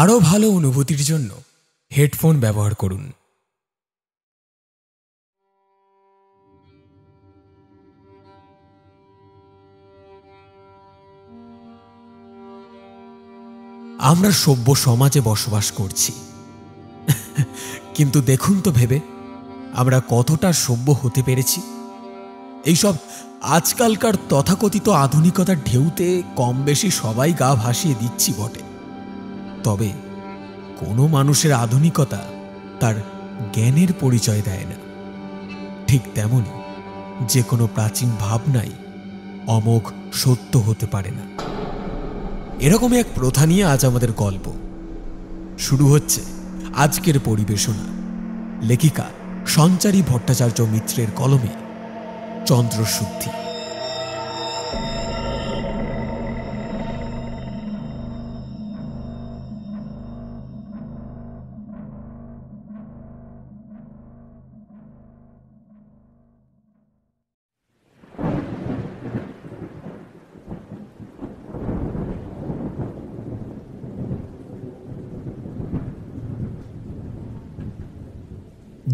আরও ভালো অনুভূতির জন্য হেডফোন ব্যবহার করুন। আমরা সভ্য সমাজে বসবাস করছি, কিন্তু দেখুন তো ভেবে আমরা কতটা সভ্য হতে পেরেছি। এইসব আজকালকার তথাকথিত আধুনিকতার ঢেউতে কম বেশি সবাই গা ভাসিয়ে দিচ্ছি বটে, তবে কোনো মানুষের আধুনিকতা তার জ্ঞানের পরিচয় দেয় না। ঠিক তেমনি যে কোনো প্রাচীন ভাবনাই অমোঘ সত্য হতে পারে না। এরকমই এক প্রথা নিয়ে আজ আমাদের গল্প শুরু হচ্ছে। আজকের পরিবেশনা লেখিকা সঞ্চারী ভট্টাচার্য মিত্রের কলমে চন্দ্রশুদ্ধি।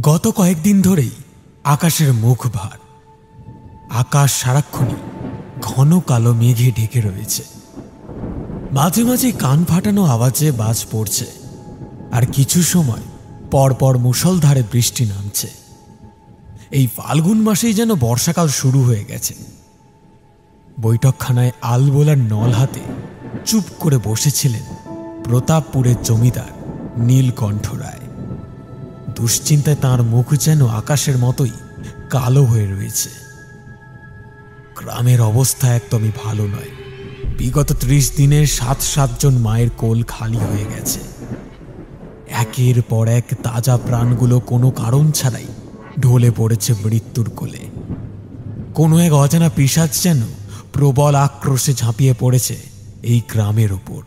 গত কয়েকদিন ধরেই আকাশের মুখ ভার। আকাশ সারাক্ষণই ঘন কালো মেঘে ঢেকে রয়েছে। মাঝে মাঝে কান ফাটানো আওয়াজে বাজ পড়ছে, আর কিছু সময় পরপর মুষলধারে বৃষ্টি নামছে। এই ফাল্গুন মাসেই যেন বর্ষাকাল শুরু হয়ে গেছে। বৈঠকখানায় আলবোলার নল হাতে চুপ করে বসেছিলেন প্রতাপপুরের জমিদার নীলকণ্ঠ রায়। দুশ্চিন্তায় তাঁর মুখ যেন আকাশের মতোই কালো হয়ে রয়েছে। গ্রামের অবস্থা একদমই ভালো নয়। বিগত 30 দিনের 7 জন মায়ের কোল খালি হয়ে গেছে। একের পর এক তাজা প্রাণগুলো কোনো কারণ ছাড়াই ঢলে পড়েছে মৃত্যুর কোলে। কোনো এক অজানা পিশাচ যেন প্রবল আক্রোশে ঝাঁপিয়ে পড়েছে এই গ্রামের ওপর।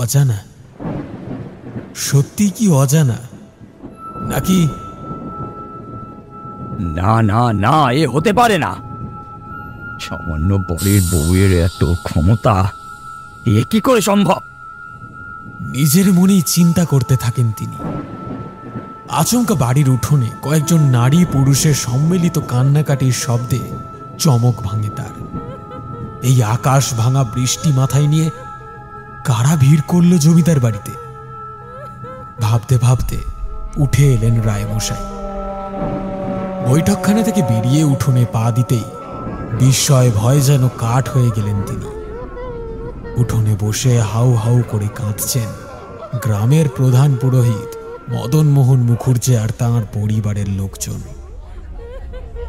অজানা? সত্যি কি অজানা, নাকি? না না না, এ হতে পারে না। সামান্য বরের বউয়ের এত ক্ষমতা, এ কি করে সম্ভব? নিজের মনেই চিন্তা করতে থাকেন তিনি। আচমকা বাড়ির উঠোনে কয়েকজন নারী পুরুষের সম্মিলিত কান্নাকাটির শব্দে চমক ভাঙে তার। এই আকাশ ভাঙা বৃষ্টি মাথায় নিয়ে কারা ভিড় করল জমিদার বাড়িতে? ভাবতে ভাবতে উঠে এলেন রায়মশাই। বৈঠকখানা থেকে বেরিয়ে উঠোনে পা দিতেই বিস্ময় ভয় যেন কাঠ হয়ে গেলেন তিনি। উঠোনে বসে হাউ হাউ করে কাঁদছেন গ্রামের প্রধান পুরোহিত মদন মোহন মুখুর্জি আর তাঁর পরিবারের লোকজন।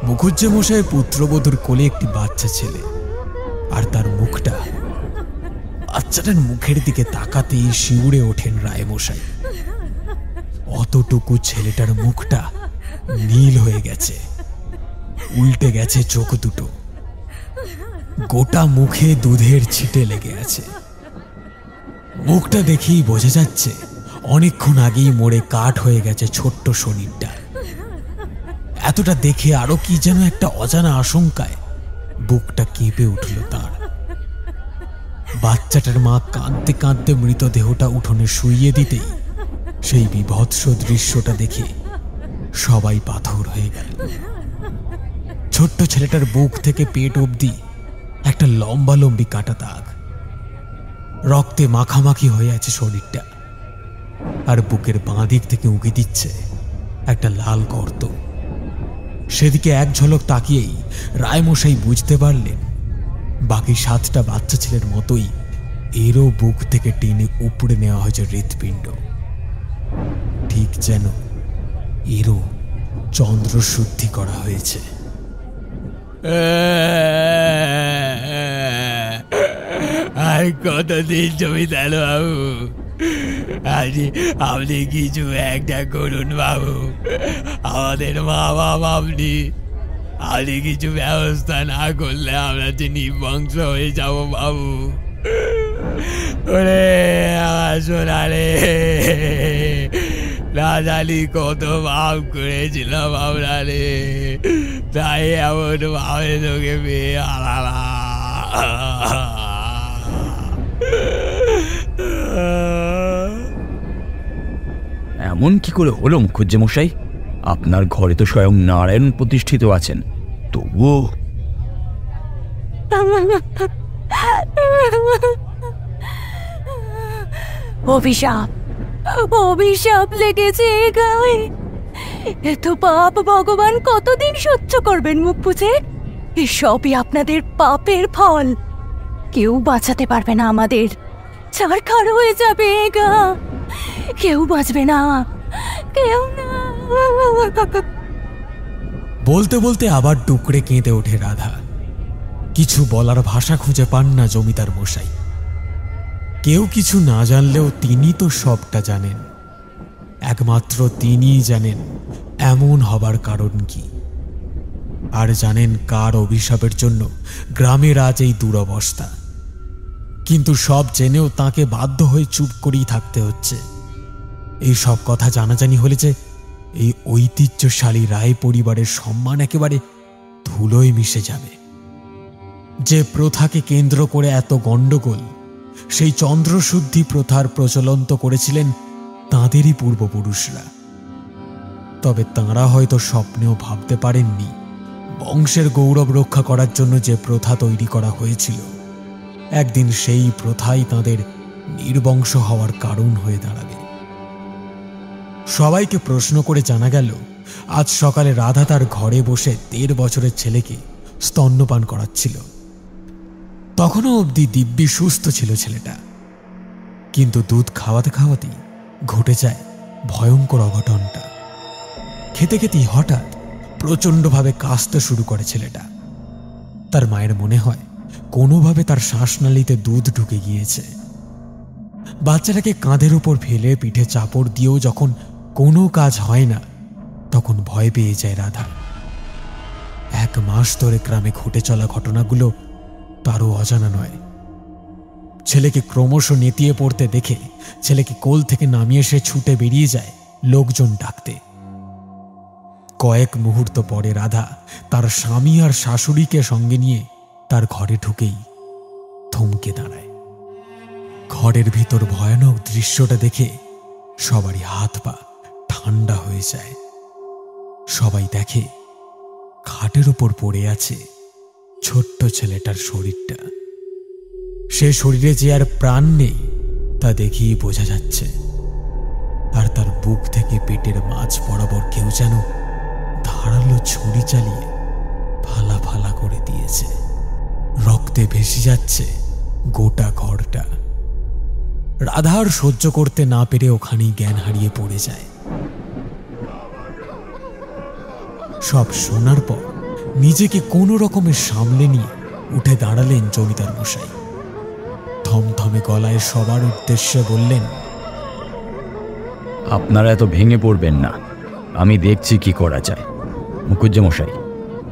মুখুর্জি মশাই পুত্রবধূর কোলে একটি বাচ্চা ছেলে, আর তার মুখটা, বাচ্চাটার মুখের দিকে তাকাতেই শিউরে ওঠেন রায়মশাই। অতটুকু ছেলেটার মুখটা নীল হয়ে গেছে, উল্টে গেছে চোখ দুটো, গোটা মুখে দুধের ছিটে লেগে আছে। মুখটা দেখেই বোঝা যাচ্ছে অনেকক্ষণ আগেই মরে কাঠ হয়ে গেছে ছোট্ট শরীরটা। এতটা দেখে আরো কি যেন একটা অজানা আশঙ্কায় বুকটা কেঁপে উঠল তার। বাচ্চাটার মা কাঁদতে কাঁদতে মৃতদেহটা উঠোনে শুইয়ে দিতেই সেই বিভৎস দৃশ্যটা দেখে সবাই পাথর হয়ে গেল। ছোট্ট ছেলেটার বুক থেকে পেট অবধি একটা লম্বা লম্বি কাটা দাগ। রক্তে মাখামাখি হয়ে আছে শরীরটা, আর বুকের বাঁ দিক থেকে উঁকি দিচ্ছে একটা লাল গর্ত। সেদিকে এক ঝলক তাকিয়েই রায়মশাই বুঝতে পারলেন বাকি 7টা বাচ্চা ছেলের মতোই এরও বুক থেকে টেনে উপড়ে নেওয়া হয়েছে হৃৎপিণ্ড। ঠিক যেন এরও চন্দ্রশুদ্ধি করা হয়েছে। আর কতদিন জমিদার বাবু, আপনি কিছু একটা করুন বাবু। আমাদের মা বাপ আপনি কিছু ব্যবস্থা না করলে আমরা যে নির্বংশ হয়ে যাব বাবু। ওরে আমার সোনা রে, না জানি কত ভাব করেছিলাম আমরা রে, তাই এমন ভাবে তোকে পেয়ে আলাদা। এমন কি করে হলো মুখুজ্জে মশাই? আপনার ঘরে তো স্বয়ং নারায়ণ প্রতিষ্ঠিত আছেন, তবুও। অভিশাপ, অভিশাপ লেগেছে গায়ে। এত পাপ ভগবান কতদিন সহ্য করবেন মুখ বুঝে? এসবই আপনাদের পাপের ফল। কেউ বাঁচাতে পারবে না আমাদের, ছারখার হয়ে যাবে গা, কেউ বাঁচবে না, কেউ না। বলতে বলতে আবার টুকরে কেঁদে ওঠে রাধা। কিছু বলার ভাষা খুঁজে পান না জমিদার মশাই। কেউ কিছু না জানলেও তিনি তো সবটা জানেন। একমাত্র তিনিই জানেন এমন হবার কারণ কি, আর জানেন কার অভিশাপের জন্য গ্রামের আজ এই দুরবস্থা। কিন্তু সব জেনেও তাকে বাধ্য হয়ে চুপ করেই থাকতে হচ্ছে। এই সব কথা জানাজানি হলে যে এই ঐতিহ্যশালী রায় পরিবারের সম্মান একেবারে ধুলোয় মিশে যাবে। যে প্রথাকে কেন্দ্র করে এত গণ্ডগোল, সেই চন্দ্রশুদ্ধি প্রথার প্রচলন তো করেছিলেন তাঁদেরই পূর্বপুরুষরা। তবে তাঁরা হয়তো স্বপ্নেও ভাবতে পারেননি বংশের গৌরব রক্ষা করার জন্য যে প্রথা তৈরি করা হয়েছিল, একদিন সেই প্রথাই তাঁদের নির্বংশ হওয়ার কারণ হয়ে দাঁড়াবে। সবাইকে প্রশ্ন করে জানা গেল আজ সকালে রাধা তার ঘরে বসে ১.৫ বছরের ছেলেকে স্তন্যপান করাচ্ছিল। তখনও অবধি দিব্যি সুস্থ ছিল ছেলেটা, কিন্তু দুধ খাওয়াতে খাওয়াতেই ঘটে যায় ভয়ঙ্কর অঘটনটা। খেতে খেতেই হঠাৎ প্রচণ্ডভাবে কাশতে শুরু করে ছেলেটা। তার মায়ের মনে হয় কোনোভাবে তার শ্বাসনালীতে দুধ ঢুকে গিয়েছে। বাচ্চাটাকে কাঁধের উপর ফেলে পিঠে চাপড় দিয়েও যখন কোনো কাজ হয় না, তখন ভয় পেয়ে যায় রাধা। ১ মাস ধরে গ্রামে ঘটে চলা ঘটনাগুলো তারও অজানা নয়। ছেলেকে ক্রমশ নেতিয়ে পড়তে দেখে ছেলেকে কোল থেকে নামিয়ে সে ছুটে বেরিয়ে যায় লোকজন ডাকতে। কয়েক মুহূর্ত পরে রাধা তার স্বামী আর শাশুড়িকে সঙ্গে নিয়ে তার ঘরে ঢুকেই থমকে দাঁড়ায়। ঘরের ভিতর ভয়ানক দৃশ্যটা দেখে সবারই হাত পা ঠান্ডা হয়ে যায়। সবাই দেখে খাটের ওপর পড়ে আছে ছোট্ট ছেলেটার শরীরটা। সে শরীরে যে আর প্রাণ নেই তা দেখেই বোঝা যাচ্ছে। আর তার বুক থেকে পেটের মাঝ বরাবর কেউ যেন ধারালো ছুরি চালিয়ে ফালা ফালা করে দিয়েছে। রক্তে ভেসে যাচ্ছে গোটা ঘরটা। রাধার সহ্য করতে না পেরে ওখানেই জ্ঞান হারিয়ে পড়ে যায়। সব শোনার পর নিজেকে কোনো রকমের সামলে নিয়ে উঠে দাঁড়ালেন জমিদার মশাই। থমথমে গলায় সবার উদ্দেশ্যে বললেন, আপনারা এত ভেঙে পড়বেন না, আমি দেখছি কি করা যায়। মুখুজ্জে মশাই,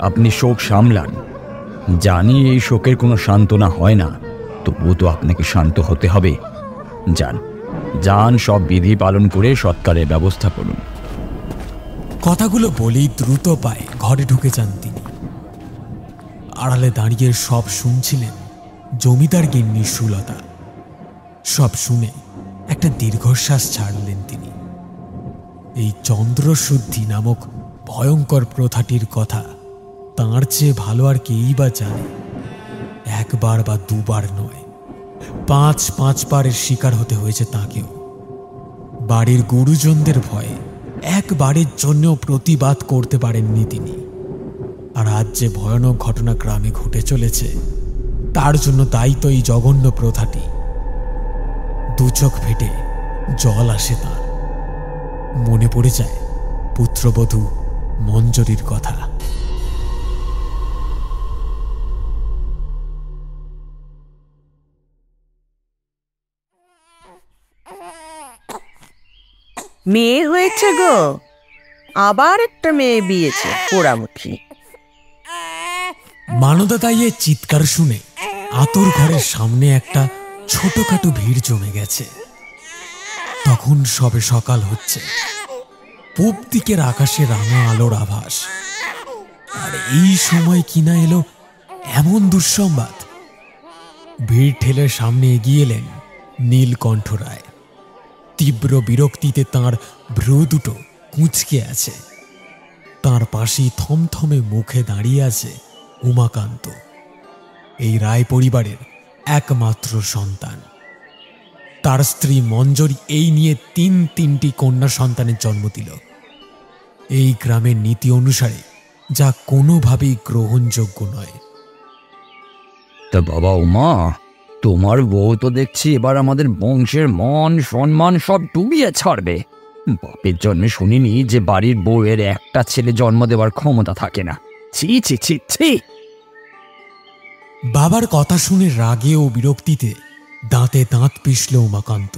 আপনি শোক সামলান। জানি এই শোকের কোনো সান্ত্বনা হয় না, তবুও তো আপনাকে শান্ত হতে হবে। যান যান, সব বিধি পালন করে সৎকারের ব্যবস্থা করুন। কথাগুলো বলেই দ্রুত পায়ে ঘরে ঢুকে যান তিনি। আড়ালে দাঁড়িয়ে সব শুনছিলেন জমিদার গিন্নি সুলতা। সব শুনে একটা দীর্ঘশ্বাস ছাড়লেন তিনি। এই চন্দ্রশুদ্ধি নামক ভয়ঙ্কর প্রথাটির কথা তাঁর চেয়ে ভালো আর কেই বা জানে। ১ বার বা ২ বার নয়, ৫ বারের শিকার হতে হয়েছে তাঁকেও। বাড়ির গুরুজনদের ভয়ে ১ বারের জন্যও প্রতিবাদ করতে পারেননি তিনি। আর আজ যে ভয়ানক ঘটনা গ্রামে ঘটে চলেছে, তার জন্য দায়ী তো এই জঘন্য প্রথাটি। ২ চোখ ফেটে জল আসে তাঁর। মনে পড়ে যায় পুত্রবধূ মঞ্জরির কথা। মেয়ে হয়েছে গো, আবার একটা মেয়ে বিয়েছে পোড়ামুখী। মানদা তাইয়ের চিৎকার শুনে আতর ঘরের সামনে একটা ছোটখাটো ভিড় জমে গেছে। তখন সবে সকাল হচ্ছে। পূব দিকের আকাশে রাঙা আলোর আভাস। আর এই সময় কিনা এলো এমন দুঃসংবাদ। ভিড় ঠেলে সামনে এগিয়ে এলেন নীলকণ্ঠ রায়। তীব্র বিরক্তিতে তাঁর ভ্রু দুটো কুঁচকে আছে। তাঁর পাশেই থমথমে মুখে দাঁড়িয়ে আছে উমাকান্ত, এই রায় পরিবারের একমাত্র সন্তান। তার স্ত্রী মঞ্জরি এই নিয়ে তিনটি কন্যা সন্তানের জন্ম দিল। এই গ্রামের নীতি অনুসারে যা কোনোভাবেই গ্রহণযোগ্য নয়। তা বাবা উমা, তোমার বউ তো দেখছি এবার আমাদের বংশের মান সম্মান সব ডুবিয়ে ছাড়বে। বাপের জন্মে শুনিনি যে বাড়ির বউয়ের একটা ছেলে জন্ম দেওয়ার ক্ষমতা থাকে না। ছি ছি ছি ছি। বাবার কথা শুনে রাগে ও বিরক্তিতে দাঁতে দাঁত পিষল উমাকান্ত।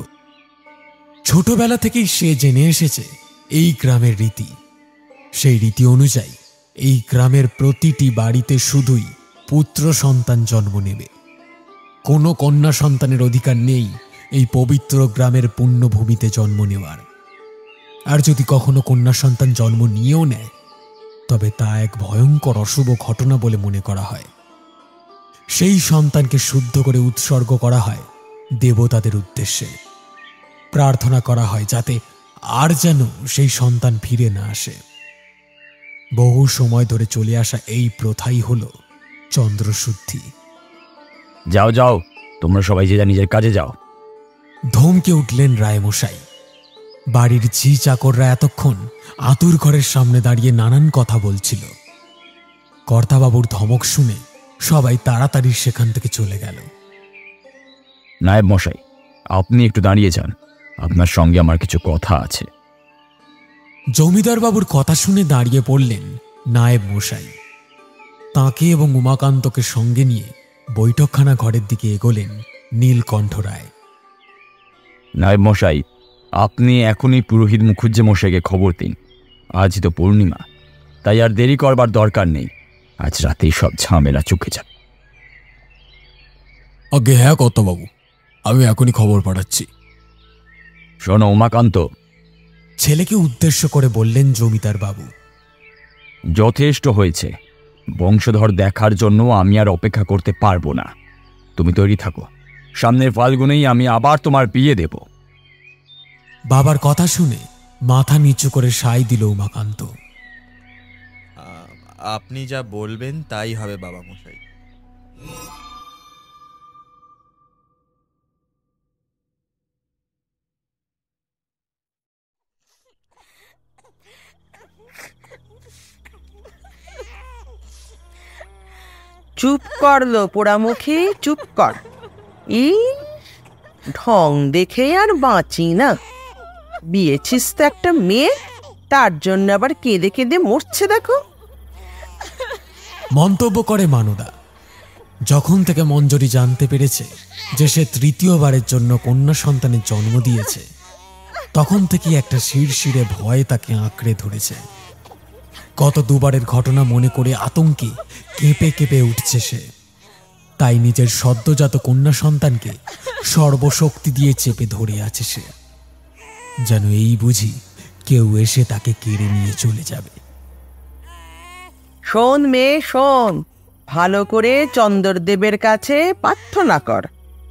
ছোটবেলা থেকেই সে জেনে এসেছে এই গ্রামের রীতি। সেই রীতি অনুযায়ী এই গ্রামের প্রতিটি বাড়িতে শুধুই পুত্র সন্তান জন্ম নেবে। কোনো কন্যা সন্তানের অধিকার নেই এই পবিত্র গ্রামের পুণ্যভূমিতে জন্ম নেওয়ার। আর যদি কখনো কন্যা সন্তান জন্ম নিয়েও নেয়, তবে তা এক ভয়ঙ্কর অশুভ ঘটনা বলে মনে করা হয়। সেই সন্তানকে শুদ্ধ করে উৎসর্গ করা হয় দেবতাদের উদ্দেশ্যে। প্রার্থনা করা হয় যাতে আর যেন সেই সন্তান ফিরে না আসে। বহু সময় ধরে চলে আসা এই প্রথাই হল চন্দ্রশুদ্ধি। যাও যাও, তোমরা সবাই যে যা নিজের কাজে যাও। ধমকে উঠলেন রায়মশাই। বাড়ির ঝি চাকররা এতক্ষণ আতুর ঘরের সামনে দাঁড়িয়ে নানান কথা বলছিল। কর্তাবাবুর ধমক শুনে সবাই তাড়াতাড়ি সেখান থেকে চলে গেল। নায়েব মশাই, আপনি একটু দাঁড়িয়ে যান, আপনার সঙ্গে আমার কিছু কথা আছে। জমিদার বাবুর কথা শুনে দাঁড়িয়ে পড়লেন নায়েব মশাই। তাঁকে এবং উমাকান্তকে সঙ্গে নিয়ে বৈঠকখানা ঘরের দিকে এগোলেন নীলকণ্ঠ রায়। নায়েব মশাই, আপনি এখনই পুরোহিত মুখুজ্জে মশাইকে খবর দিন। আজ তো পূর্ণিমা, তাই আর দেরি করবার দরকার নেই। আজ রাতেই সব ঝামেলা চুকে যাবে। আগে হ্যাঁ কর্তাবাবু, আমি এখনই খবর পাঠাচ্ছি। শোনো উমাকান্ত, ছেলেকে উদ্দেশ্য করে বললেন জমিদার বাবু। যথেষ্ট হয়েছে। বংশধর দেখার জন্য আমি আর অপেক্ষা করতে পারবো না। তুমি তৈরি থাকো, সামনের ফাল্গুনেই আমি আবার তোমার বিয়ে দেব। বাবার কথা শুনে মাথা নিচু করে সায় দিল উমাকান্ত। আপনি যা বলবেন তাই হবে বাবা মশাই। চুপ কর লো পোড়ামুখী, চুপ কর। এই ঢং দেখে আর বাঁচি না। বিয়েছিস তো একটা মেয়ে, তার জন্য আবার কেঁদে কেঁদে মরছে দেখো। মন্তব্য করে মানুদা। যখন থেকে মঞ্জরি জানতে পেরেছে যে সে তৃতীয়বারের জন্য কন্যা সন্তানের জন্ম দিয়েছে, তখন থেকে একটা শিরশিরে ভয় তাকে আঁকড়ে ধরেছে। গত দুবারের ঘটনা মনে করে আতঙ্কে কেঁপে কেঁপে উঠছে সে। তাই নিজের সদ্যজাত কন্যা সন্তানকে সর্বশক্তি দিয়ে চেপে ধরে আছে সে, যেন এই বুঝি কেউ এসে তাকে কেড়ে নিয়ে চলে যাবে। শোন মেয়ে শোন, ভালো করে চন্দরদেবের কাছে প্রার্থনা কর,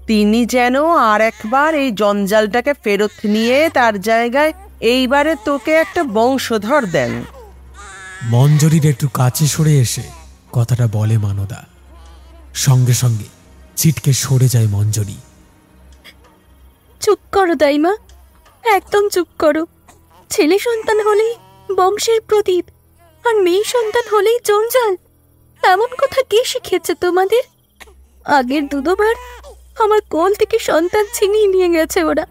তিনি যেন আর একবার এই জঞ্জালটাকে ফেরত নিয়ে তার জায়গায় এইবারে তোকে একটা বংশধর দেন। মঞ্জরির একটু কাছে সরে এসে কথাটা বলে মানদা। সঙ্গে সঙ্গে ছিটকে সরে যায় মঞ্জরি। চুপ করো দাইমা, একদম চুপ করো। ছেলে সন্তান হলেই বংশের প্রদীপ, আর মেয়ে সন্তান হলেই জঞ্জাল। এমন কথা কে শিখেছে তোমাদের? আগের দুবার আমার কোল থেকে সন্তান ছিনিয়ে নিয়ে গেছে ওরা।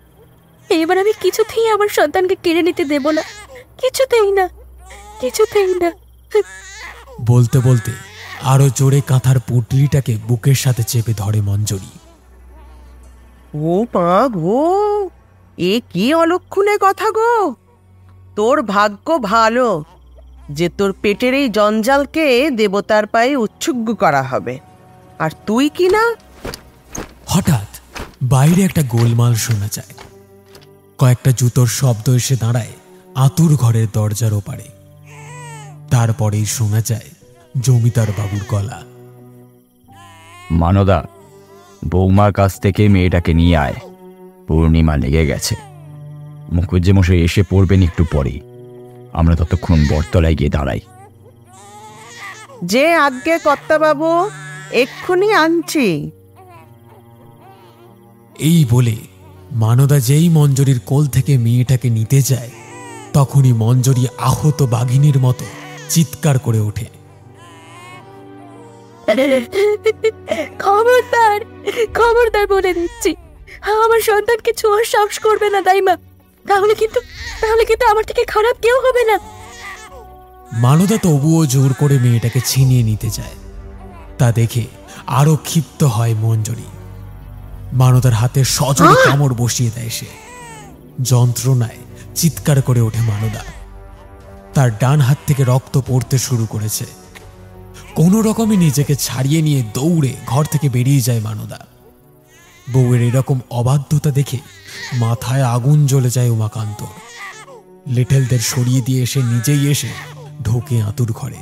এবার আমি কিছুতেই আমার সন্তানকে কেড়ে নিতে দেব না, কিছুতেই না, কিছুতেই না। বলতে বলতে আরো জোরে কাঁথার পুটলিটাকে বুকের সাথে চেপে ধরে মঞ্জরি। ও মা গো, এ কি অলক্ষণে কথা গো। তোর ভাগ্য ভালো যে তোর পেটের এই জঞ্জালকে দেবতার পায়ে উৎসর্গ করা হবে, আর তুই কি না। হঠাৎ বাইরে একটা গোলমাল শোনা যায়। কয়েকটা জুতোর শব্দ এসে দাঁড়ায় আতুর ঘরের দরজার ওপারে। তারপরেই শোনা যায় জমিদার বাবুর গলা। মানদা, বৌমার কাছ থেকে মেয়েটাকে নিয়ে আয়। পূর্ণিমা লেগে গেছে। মুখুজ্জেমশাই এসে পড়বেন একটু পরেই। আমরা ততক্ষণ বটতলায় গিয়ে দাঁড়াই। যে আজ্ঞে কর্তাবাবু, এক্ষুনি আনছি। এই বলে মানদা যেই মঞ্জরির কোল থেকে মেয়েটাকে নিতে যায়, তখনই মঞ্জরি আহত বাঘিনীর মতো চিৎকার করে ওঠে। খবরদার, খবরদার বলে দিচ্ছি, আমার সন্তানকে ছোঁয়ার সাহস করবে না দাইমা। তাহলে কিন্তু আমার থেকে খারাপ কেউ হবে না। মানদা তবুও জোর করে মেয়েটাকে ছিনিয়ে নিতে যায়। তা দেখে আরো ক্ষিপ্ত হয় মঞ্জরি। মানদার হাতে সজোরে কামড় বসিয়ে দেয় সে। যন্ত্রণায় চিৎকার করে ওঠে মানদা। তার ডান হাত থেকে রক্ত পড়তে শুরু করেছে। কোনো রকমে নিজেকে ছাড়িয়ে নিয়ে দৌড়ে ঘর থেকে বেরিয়ে যায় মানদা। বউয়ের এরকম অবাধ্যতা দেখে মাথায় আগুন জ্বলে যায় উমাকান্ত। লিটলদের সরিয়ে দিয়ে এসে নিজেই এসে ঢোকে আতুর ঘরে।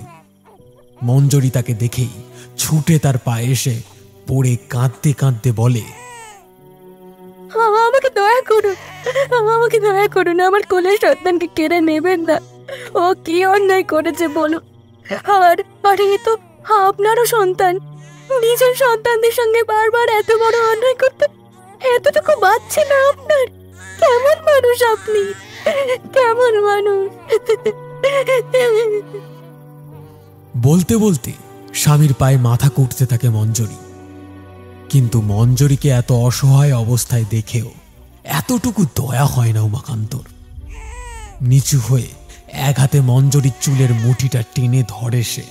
মঞ্জরি তাকে দেখেই ছুটে তার পায়ে এসে পড়ে কাঁদতে কাঁদতে বলে, আমাকে দয়া করুন, আমাকে দয়া করুন, আমার কোলের সন্তানকে কেড়ে নেবেন না। ও কি অন্যায় করেছে বলুন। আর এ তো আপনারও সন্তান। নিজের সন্তানদের সঙ্গে বারবার এত বড় অন্যায় করতে এতটুকু বাচ্চা না আপনার? কেমন মানুষ আপনি, কেমন মানুষ? বলতে বলতে স্বামীর পায়ে মাথা কুটতে থাকে মঞ্জরি। কিন্তু মঞ্জরিকে এত অসহায় অবস্থায় দেখেও এতটুকু দয়া হয় না উমাকান্তর। নিচু হয়ে এক হাতে মঞ্জরির চুলের মুঠিটা টেনে ধরে সে।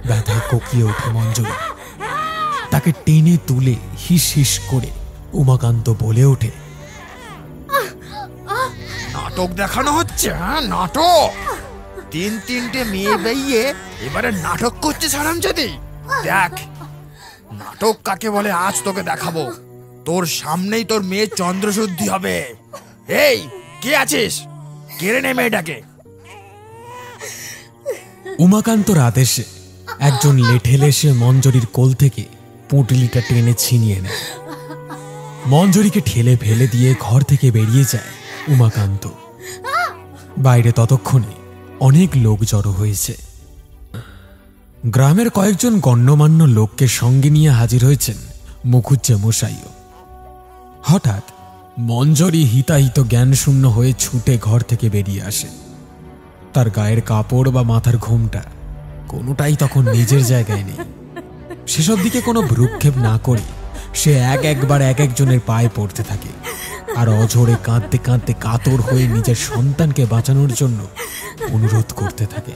ব্যথায় কোকিয়ে ওঠে মঞ্জরি। তাকে টেনে তুলে হিস হিস করে উমাকান্ত বলে ওঠে, নাটক দেখানো হচ্ছে? হ্যাঁ, নাটক। তিনটে মেয়ে বেইয়ে এবারে নাটক করছে হারামজাদি। দেখ নাটক কাকে বলে আজ তোকে দেখাবো। তোর সামনেই তোর মেয়ে চন্দ্রশুদ্ধি হবে। এই কে আছিস? কেড়ে নে মেয়েটাকে। উমাকান্তর আদেশে একজন লেঠেল এসে মঞ্জরির কোল থেকে পুঁটলিটা টেনে ছিনিয়ে নেয়। মঞ্জরিকে ঠেলে ফেলে দিয়ে ঘর থেকে বেরিয়ে যায় উমাকান্ত। বাইরে ততক্ষণে অনেক লোক জড়ো হয়েছে। গ্রামের কয়েকজন গণ্যমান্য লোককে সঙ্গে নিয়ে হাজির হয়েছেন মুখুজ্জেমশাইও। হঠাৎ মঞ্জরি হিতাহিত জ্ঞানশূন্য হয়ে ছুটে ঘর থেকে বেরিয়ে আসে। তার গায়ের কাপড় বা মাথার ঘোমটা কোনোটাই তখন নিজের জায়গায় নেই। সেসব দিকে কোনো ভ্রুক্ষেপ না করে সে একবার এক একজনের পায়ে পড়তে থাকে আর অঝরে কাঁদতে কাঁদতে কাতর হয়ে নিজের সন্তানকে বাঁচানোর জন্য অনুরোধ করতে থাকে।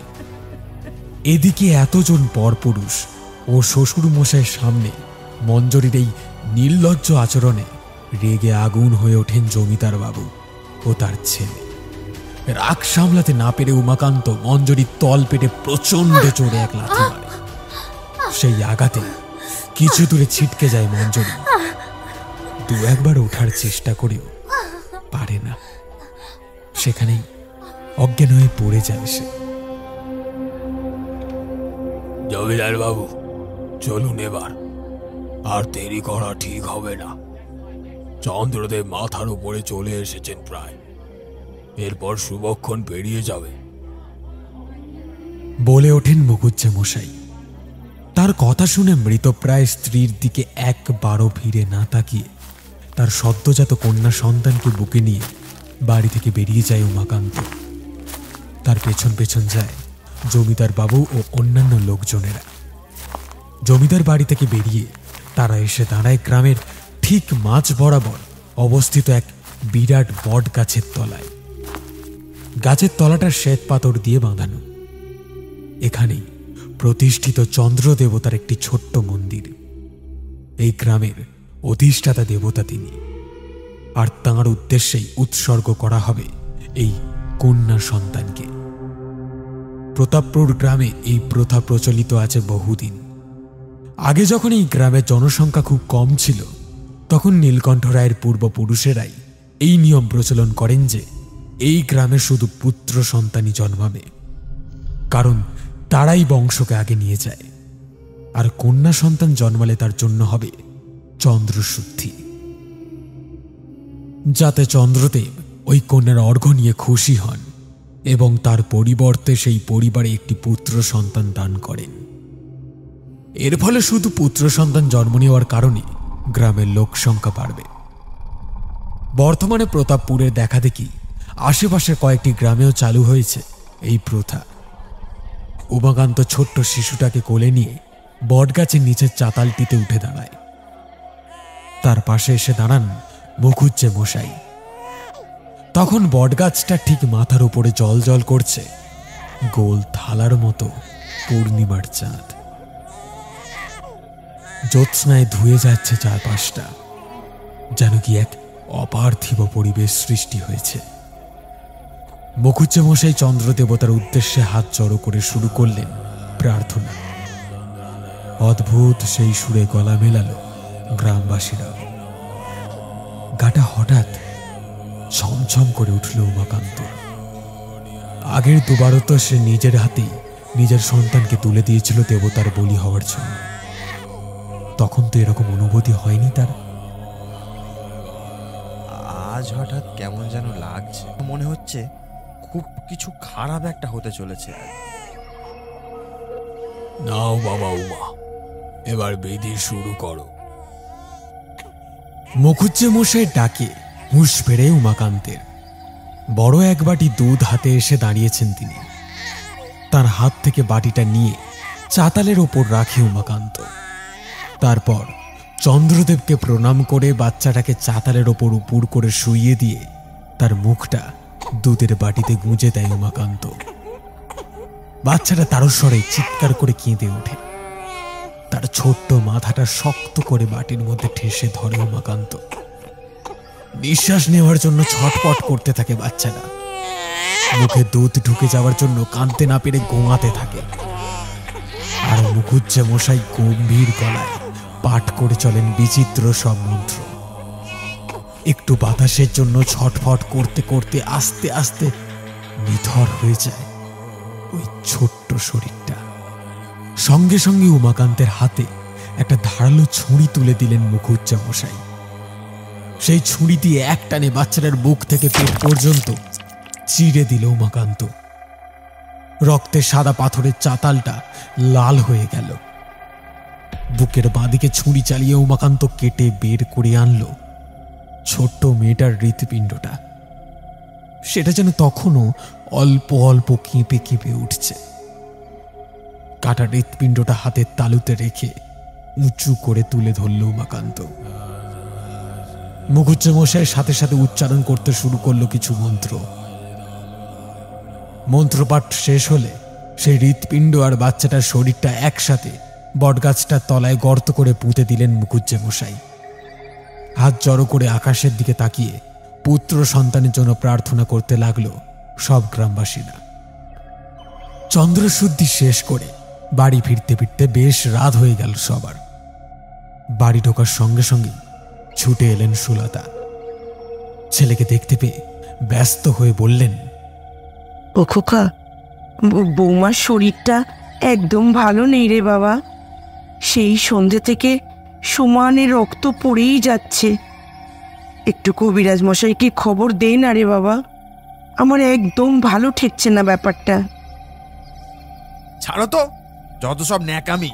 এদিকে এতজন পরপুরুষ ও শ্বশুর মশাইয়ের সামনে মঞ্জরির এই নির্লজ্জ আচরণে রেগে আগুন হয়ে ওঠেন জমিদার বাবু ও তার ছেলে। রাগ সামলাতে না পেরে উমাকান্ত মঞ্জরির তল পেটে প্রচন্ড জোরে এক লাথি মারে। সেই আঘাতে কিছু দূরে ছিটকে যায় মঞ্জরি। দু একবার ওঠার চেষ্টা করেও পারে না। সেখানেই অজ্ঞান হয়ে পড়ে যায় সে। জমিদার বাবু, চলুন এবার। আর দেরি করা ঠিক হবে না। চন্দ্রদেব মাথার উপরে চলে এসেছেন প্রায়। এরপর শুভক্ষণ পেরিয়ে যাবে বলে ওঠেন মুখুজ্জেমশাই। তার কথা শুনে মৃতপ্রায় স্ত্রীর দিকে একবারও ফিরে না তাকিয়ে তার সদ্যজাত কন্যা সন্তানকে বুকে নিয়ে বাড়ি থেকে বেরিয়ে যায় উমাকান্ত। তার পেছন পেছন যায় জমিদার বাবু ও অন্যান্য লোকজনেরা। জমিদার বাড়ি থেকে বেরিয়ে তারা এসে দাঁড়ায় গ্রামের ঠিক মাঝ বরাবর অবস্থিত এক বিরাট বট গাছের তলায়। গাছের তলাটা শ্বেত পাথর দিয়ে বাঁধানো। এখানেই প্রতিষ্ঠিত চন্দ্র দেবতার একটি ছোট্ট মন্দির। এই গ্রামের অধিষ্ঠাতা দেবতা তিনি, আর তাঁর উদ্দেশ্যেই উৎসর্গ করা হবে এই কন্যা সন্তানকে। প্রতাপপুর গ্রামে এই প্রথা প্রচলিত আছে বহুদিন আগে। যখন এই গ্রামের জনসংখ্যা খুব কম ছিল, তখন নীলকণ্ঠ রায়ের পূর্বপুরুষেরাই এই নিয়ম প্রচলন করেন যে এই গ্রামে শুধু পুত্র সন্তানই জন্মাবে, কারণ তারাই বংশকে আগে নিয়ে যায়। আর কন্যা সন্তান জন্মালে তার জন্য হবে চন্দ্রশুদ্ধি। যাতে চন্দ্রদেব ওই কন্যার অর্ঘ্য নিয়ে খুশি হন এবং তার পরিবর্তে সেই পরিবারে একটি পুত্র সন্তান দান করেন। এর ফলে শুধু পুত্র সন্তান জন্ম নেওয়ার কারণে গ্রামের লোক সংখ্যা বাড়বে। বর্তমানে প্রতাপপুরের দেখা দেখি আশেপাশের কয়েকটি গ্রামেও চালু হয়েছে এই প্রথা। উমাকান্ত ছোট্ট শিশুটাকে কোলে নিয়ে বটগাছের নিচের চাতালটিতে উঠে দাঁড়ায়। তার পাশে এসে দাঁড়ান মুখুজ্জে মশাই। তখন বটগাছটা ঠিক মাথার উপরে জল করছে গোল থালার মতো পূর্ণিমার চাঁদ। জ্যোৎস্নায় ধুয়ে যাচ্ছে চারপাশটা, যেন কি এক অপার্থিব পরিবেশ সৃষ্টি হয়েছে। মুখুজ্জে মশাই চন্দ্র দেবতার উদ্দেশ্যে হাত জড়ো করে শুরু করলেন প্রার্থনা। অদ্ভুত সেই সুরে গলা মেলালো গ্রামবাসীরা। গাটা হঠাৎ ছমছম করে উঠল উমাকান্ত। আগের দুবারও তো সে নিজের হাতেই নিজের সন্তানকে তুলে দিয়েছিল দেবতার বলি হওয়ার জন্য। তখন তো এরকম অনুভূতি হয়নি তার। আজ হঠাৎ কেমন যেন লাগছে, মনে হচ্ছে খুব কিছু খারাপ একটা হতে চলেছে। নাও বাবা উমা, এবার বিধি শুরু করো। মুখুজ্জে মশাই ডাকে হুঁশ ফেরে উমাকান্তের। বড় এক বাটি দুধ হাতে এসে দাঁড়িয়েছেন তিনি। তার হাত থেকে বাটিটা নিয়ে চাতালের ওপর রাখে উমাকান্ত। তারপর চন্দ্রদেবকে প্রণাম করে বাচ্চাটাকে চাতালের ওপর উপুড় করে শুইয়ে দিয়ে তার মুখটা দুধের বাটিতে গুঁজে দেয় উমাকান্ত। বাচ্চাটা তারস্বরে চিৎকার করে কেঁদে ওঠে। তার ছোট্ট মাথাটা শক্ত করে বাটির মধ্যে ঠেসে ধরে উমাকান্ত। নিঃশ্বাস নেওয়ার জন্য ছটপট করতে থাকে বাচ্চাটা। মুখে দুধ ঢুকে যাওয়ার জন্য কাঁদতে না পেরে গোঙাতে থাকে। আর মুখুজ্জে মশাই গম্ভীর গলায় পাঠ করে চলেন বিচিত্র সব মন্ত্র। একটু বাতাসের জন্য ছটফট করতে করতে আস্তে আস্তে নিথর হয়ে যায় ওই ছোট্ট শরীরটা। সঙ্গে সঙ্গে উমাকান্তের হাতে একটা ধারালো ছুরি তুলে দিলেন মুখুজ্জে মশাই। সেই ছুরি দিয়ে একটানে বাচ্চাটার বুক থেকে পেট পর্যন্ত চিরে দিল উমাকান্ত। রক্তে সাদা পাথরের চাতালটা লাল হয়ে গেল। বুকের বাঁদিকে ছুরি চালিয়ে উমাকান্ত কেটে বের করে আনলো ছোট্ট মেয়েটার হৃৎপিণ্ডটা। সেটা যেন তখনও অল্প অল্প কেঁপে কেঁপে উঠছে। কাটা হৃৎপিণ্ডটা হাতের তালুতে রেখে উঁচু করে তুলে ধরল উমাকান্ত। মুখুজ্জে মশাইয়ের সাথে সাথে উচ্চারণ করতে শুরু করলো কিছু মন্ত্র। মন্ত্রপাঠ শেষ হলে সেই হৃৎপিণ্ড আর বাচ্চাটার শরীরটা একসাথে বটগাছটার তলায় গর্ত করে পুঁতে দিলেন মুখুজ্জে মশাই। হাত জড়ো করে আকাশের দিকে তাকিয়ে পুত্র সন্তানের জন্য প্রার্থনা করতে লাগলো সব গ্রামবাসীরা। চন্দ্রশুদ্ধি শেষ করে বাড়ি ফিরতে ফিরতে বেশ রাত হয়ে গেল সবার। বাড়ি ঢোকার সঙ্গে সঙ্গে ছুটে এলেন সুলতা। ছেলেকে দেখতে পেয়ে ব্যস্ত হয়ে বললেন, ও খোকা, বৌমার শরীরটা একদম ভালো নেই রে বাবা। সেই সন্ধে থেকে সমানে রক্ত পড়েই যাচ্ছে। একটু কবিরাজ মশাইকে খবর দে না রে বাবা, আমার একদম ভালো ঠেকছে না ব্যাপারটা। ছাড়ো তো, যত সব ন্যাকামি।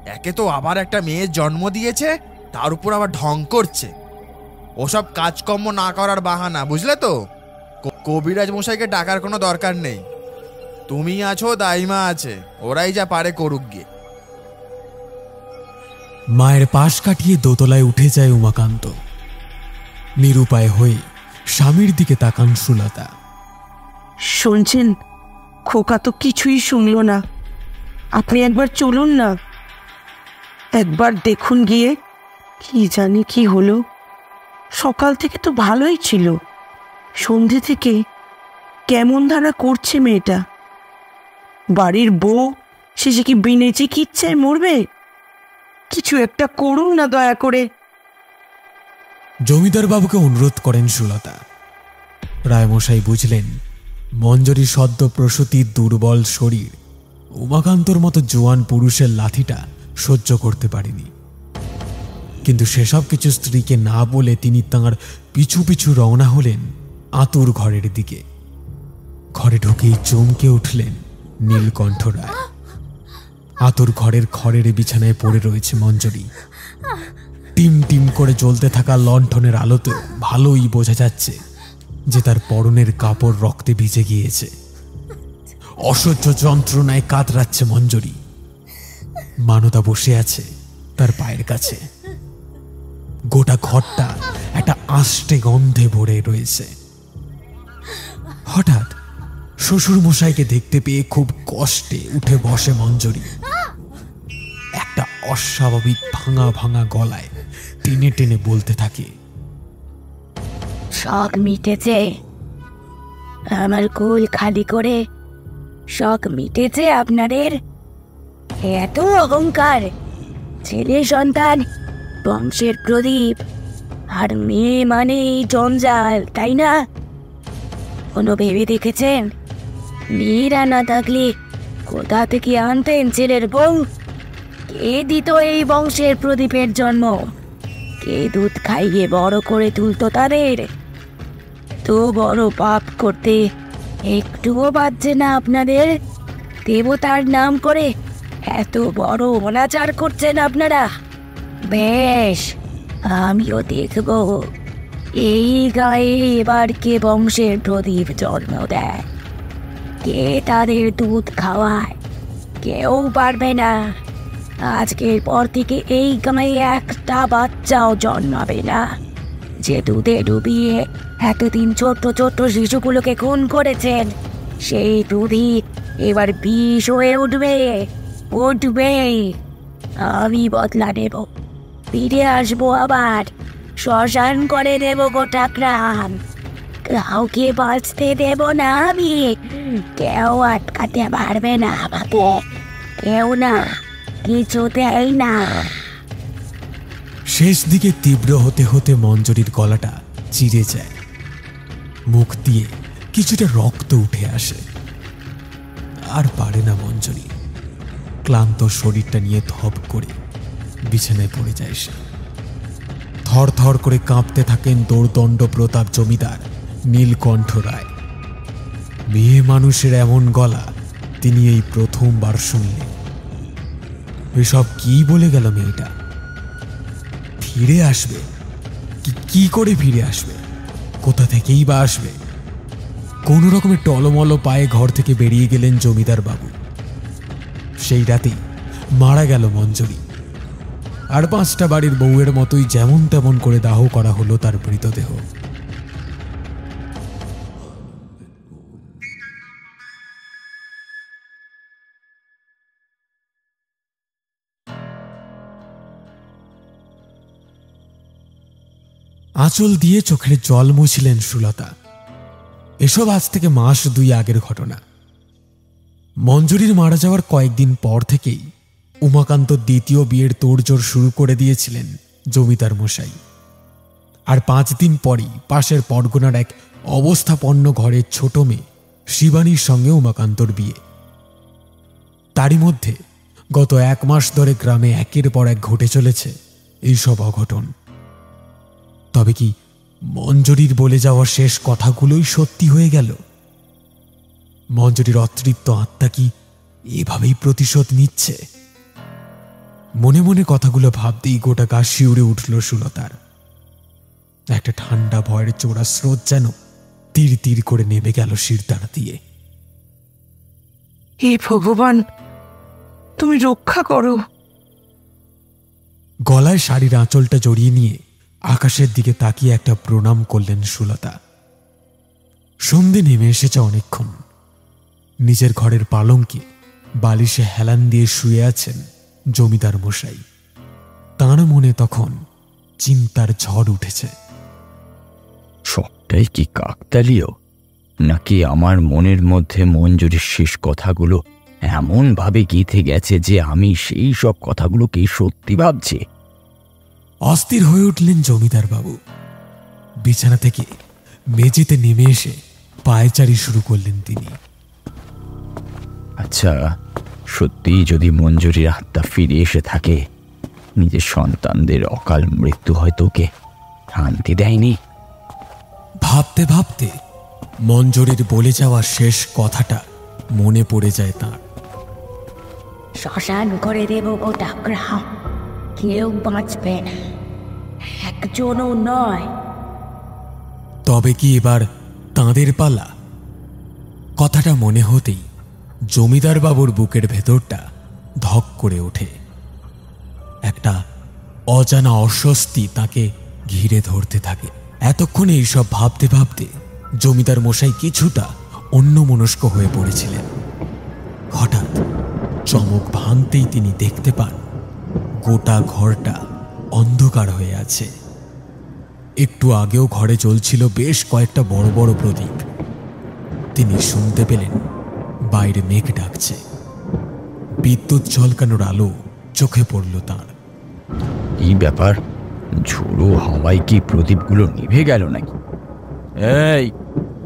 একে তো আবার একটা মেয়ের জন্ম দিয়েছে, তার উপর আবার ঢং করছে। ওসব কাজকর্ম না করার বাহানা, বুঝলে তো? কবিরাজ মশাইকে ডাকার কোনো দরকার নেই। তুমি আছো, দাইমা আছে, ওরাই যা পারে করুক গিয়ে। মায়ের পাশ কাটিয়ে দোতলায় উঠে যায় উমাকান্ত। নিরুপায় হয়ে স্বামীর দিকে তাকান সুলতা। শুনছেন, খোকা তো কিছুই শুনল না। আপনি একবার চলুন না, একবার দেখুন গিয়ে। কি জানি কি হলো, সকাল থেকে তো ভালোই ছিল, সন্ধে থেকে কেমন ধারা করছে মেয়েটা। বাড়ির বউ শেষে কি বিনে চিকিৎসায় মরবে? কিছু একটা করুন না দয়া করে। জমিদার বাবুকে অনুরোধ করেন সুলতা। রায়মশাই বুঝলেন মঞ্জরি সদ্য প্রসূতির দুর্বল শরীর উমাকান্তর মতো জোয়ান পুরুষের লাথিটা সহ্য করতে পারেনি। কিন্তু সেসব কিছু স্ত্রীকে না বলে তিনি তাঁর পিছু পিছু রওনা হলেন আতুর ঘরের দিকে। ঘরে ঢুকেই চমকে উঠলেন নীলকণ্ঠ রায়। আতুর ঘরের খড়ের বিছানায় পড়ে রয়েছে মঞ্জরি। টিম টিম করে জ্বলতে থাকা লণ্ঠনের আলোতে ভালোই বোঝা যাচ্ছে যে তার পরনের কাপড় রক্তে ভিজে গিয়েছে। অসহ্য যন্ত্রণায় কাতরাচ্ছে মঞ্জরি। মানদা বসে আছে তার পায়ের কাছে। গোটা ঘরটা একটা আষ্টে গন্ধে ভরে রয়েছে। হঠাৎ শ্বশুর মশাইকে দেখতে পেয়ে খুব কষ্টে উঠে বসে মঞ্জরি। একটা অস্বাভাবিক ভাঙা ভাঙা গলায় টেনে টেনে বলতে থাকে, শখ মিটেছে, আমার কুল খালি করে শখ মিটেছে আপনাদের? এত অহংকার! ছেলে সন্তান, বংশের প্রদীপ, আর মেয়ে মানে জঞ্জাল, তাই না? কোনো ভেবে দেখেছেন মেয়েরা না থাকলে কোথা থেকে আনতেন ছেলের বউ? কে দিত এই বংশের প্রদীপের জন্ম? কে দুধ খাইয়ে বড় করে তুলতো তাদের? তো বড় পাপ করতে একটুও বাজছে না আপনাদের? দেবতার নাম করে এত বড় অনাচার করছেন আপনারা। বেশ, আমিও দেখব এই গায়ে এবার কে বংশের প্রদীপ জন্ম দেয়, কে তাদের দুধ খাওয়ায়। কেউ পারবে না। আজকের পর থেকে এই গায়ে একটা বাচ্চাও জন্মাবে না যে দুধে ডুবিয়ে এতদিন ছোট্ট ছোট্ট শিশুগুলোকে খুন করেছেন। সেই দুধই এবার বিষ হয়ে উঠবে। আমি বদলা নেব, ফিরে আসবো আবার, শ্মশান করে দেব গোটা গ্রাম। কাউকে বাঁচতে দেব না আমি। কেউ আটকাতে পারবে না আমাকে, কেউ না, কিছুতেই না। শেষ দিকে তীব্র হতে হতে মঞ্জরির গলাটা চিরে যায়। মুখ দিয়ে কিছুটা রক্ত উঠে আসে। আর পারে না মঞ্জরি। ক্লান্ত শরীরটা নিয়ে ধপ করে বিছানায় পড়ে যায় সে। থর থর করে কাঁপতে থাকেন দৌর্দণ্ড প্রতাপ জমিদার নীলকণ্ঠ রায়। মেয়ে মানুষের এমন গলা তিনি এই প্রথমবার শুনলেন। এসব কি বলে গেল মেয়েটা? ফিরে আসবে? কি করে ফিরে আসবে? কোথা থেকেই বা আসবে? কোন রকমের টলমল পায়ে ঘর থেকে বেরিয়ে গেলেন জমিদার বাবু। সেই রাতেই মারা গেল মঞ্জরি। আর 5টা বাড়ির বউয়ের মতোই যেমন তেমন করে দাহ করা হলো তার মৃতদেহ। আঁচল দিয়ে চোখের জল মুছিলেন সুলতা। এসব আজ থেকে মাস 2 আগের ঘটনা। মঞ্জরির মারা যাওয়ার কয়েকদিন পর থেকেই উমাকান্ত দ্বিতীয় বিয়ের তোড়জোড় শুরু করে দিয়েছিলেন জমিদার মশাই। আর 5 দিন পরই পাশের পরগনার এক অবস্থাপন্ন ঘরের ছোট মেয়ে শিবানীর সঙ্গে উমাকান্তর বিয়ে। তারই মধ্যে গত 1 মাস ধরে গ্রামে একের পর এক ঘটে চলেছে এইসব অঘটন। তবে কি মঞ্জরির বলে যাওয়া শেষ কথাগুলোই সত্যি হয়ে গেল? মঞ্জরির অতৃপ্ত আত্মা কি এভাবেই প্রতিশোধ নিচ্ছে? মনে মনে কথাগুলো ভাবতেই গোটা গা শিউরে উঠল সুলতার। একটা ঠান্ডা ভয়ের চোরা স্রোত যেন তীর তীর করে নেমে গেল শিরদাঁড়া দিয়ে। হে ভগবান, তুমি রক্ষা করো। গলায় শাড়ির আঁচলটা জড়িয়ে নিয়ে আকাশের দিকে তাকিয়ে একটা প্রণাম করলেন সুলতা। সন্ধে নেমে এসেছে অনেকক্ষণ। নিজের ঘরের পালঙ্কে বালিশে হেলান দিয়ে শুয়ে আছেন জমিদার মশাই। তাঁর মনে তখন চিন্তার ঝড় উঠেছে। সবটাই কি কাকতালীয়, নাকি আমার মনের মধ্যে মঞ্জুরির শেষ কথাগুলো এমন ভাবে গেঁথে গেছে যে আমি সেই সব কথাগুলোকে সত্যি ভাবছি? অস্থির হয়ে উঠলেন জমিদার বাবু। বিছানা থেকে মেঝেতে নেমে এসে পায়চারি শুরু করলেন তিনি। আচ্ছা, সত্যি যদি মঞ্জুরির আত্মা ফিরে এসে থাকে, নিজের সন্তানদের অকাল মৃত্যু হয়তো ওকে শান্তি দেয়নি, ভাবতে ভাবতে মঞ্জরির বলে যাওয়া শেষ কথাটা মনে পড়ে যায় তার। শ্মশান করে দেব গোটা গ্রাম, কেউ বাঁচবে না, একজনও নয়। তবে কি এবার তাঁদের পালা? কথাটা মনে হতেই জমিদার বাবুর বুকের ভেতরটা ধক করে ওঠে। একটা অজানা অস্বস্তি তাকে ঘিরে ধরতে থাকে। এতক্ষণে এইসব ভাবতে ভাবতে জমিদার মশাই কিছুটা অন্যমনস্ক হয়ে পড়েছিলেন। হঠাৎ চমক ভাঙতেই তিনি দেখতে পান গোটা ঘরটা অন্ধকার হয়ে আছে। একটু আগেও ঘরে চলছিল বেশ কয়েকটা বড় বড় প্রদীপ। তিনি শুনতে পেলেন বাইরে মেঘ ডাকছে। বিদ্যুৎ ঝলকানোর আলো চোখে পড়ল তাঁর। এই ব্যাপার, ঝোড়ো হাওয়ায় কি প্রদীপগুলো নিভে গেল নাকি? এই,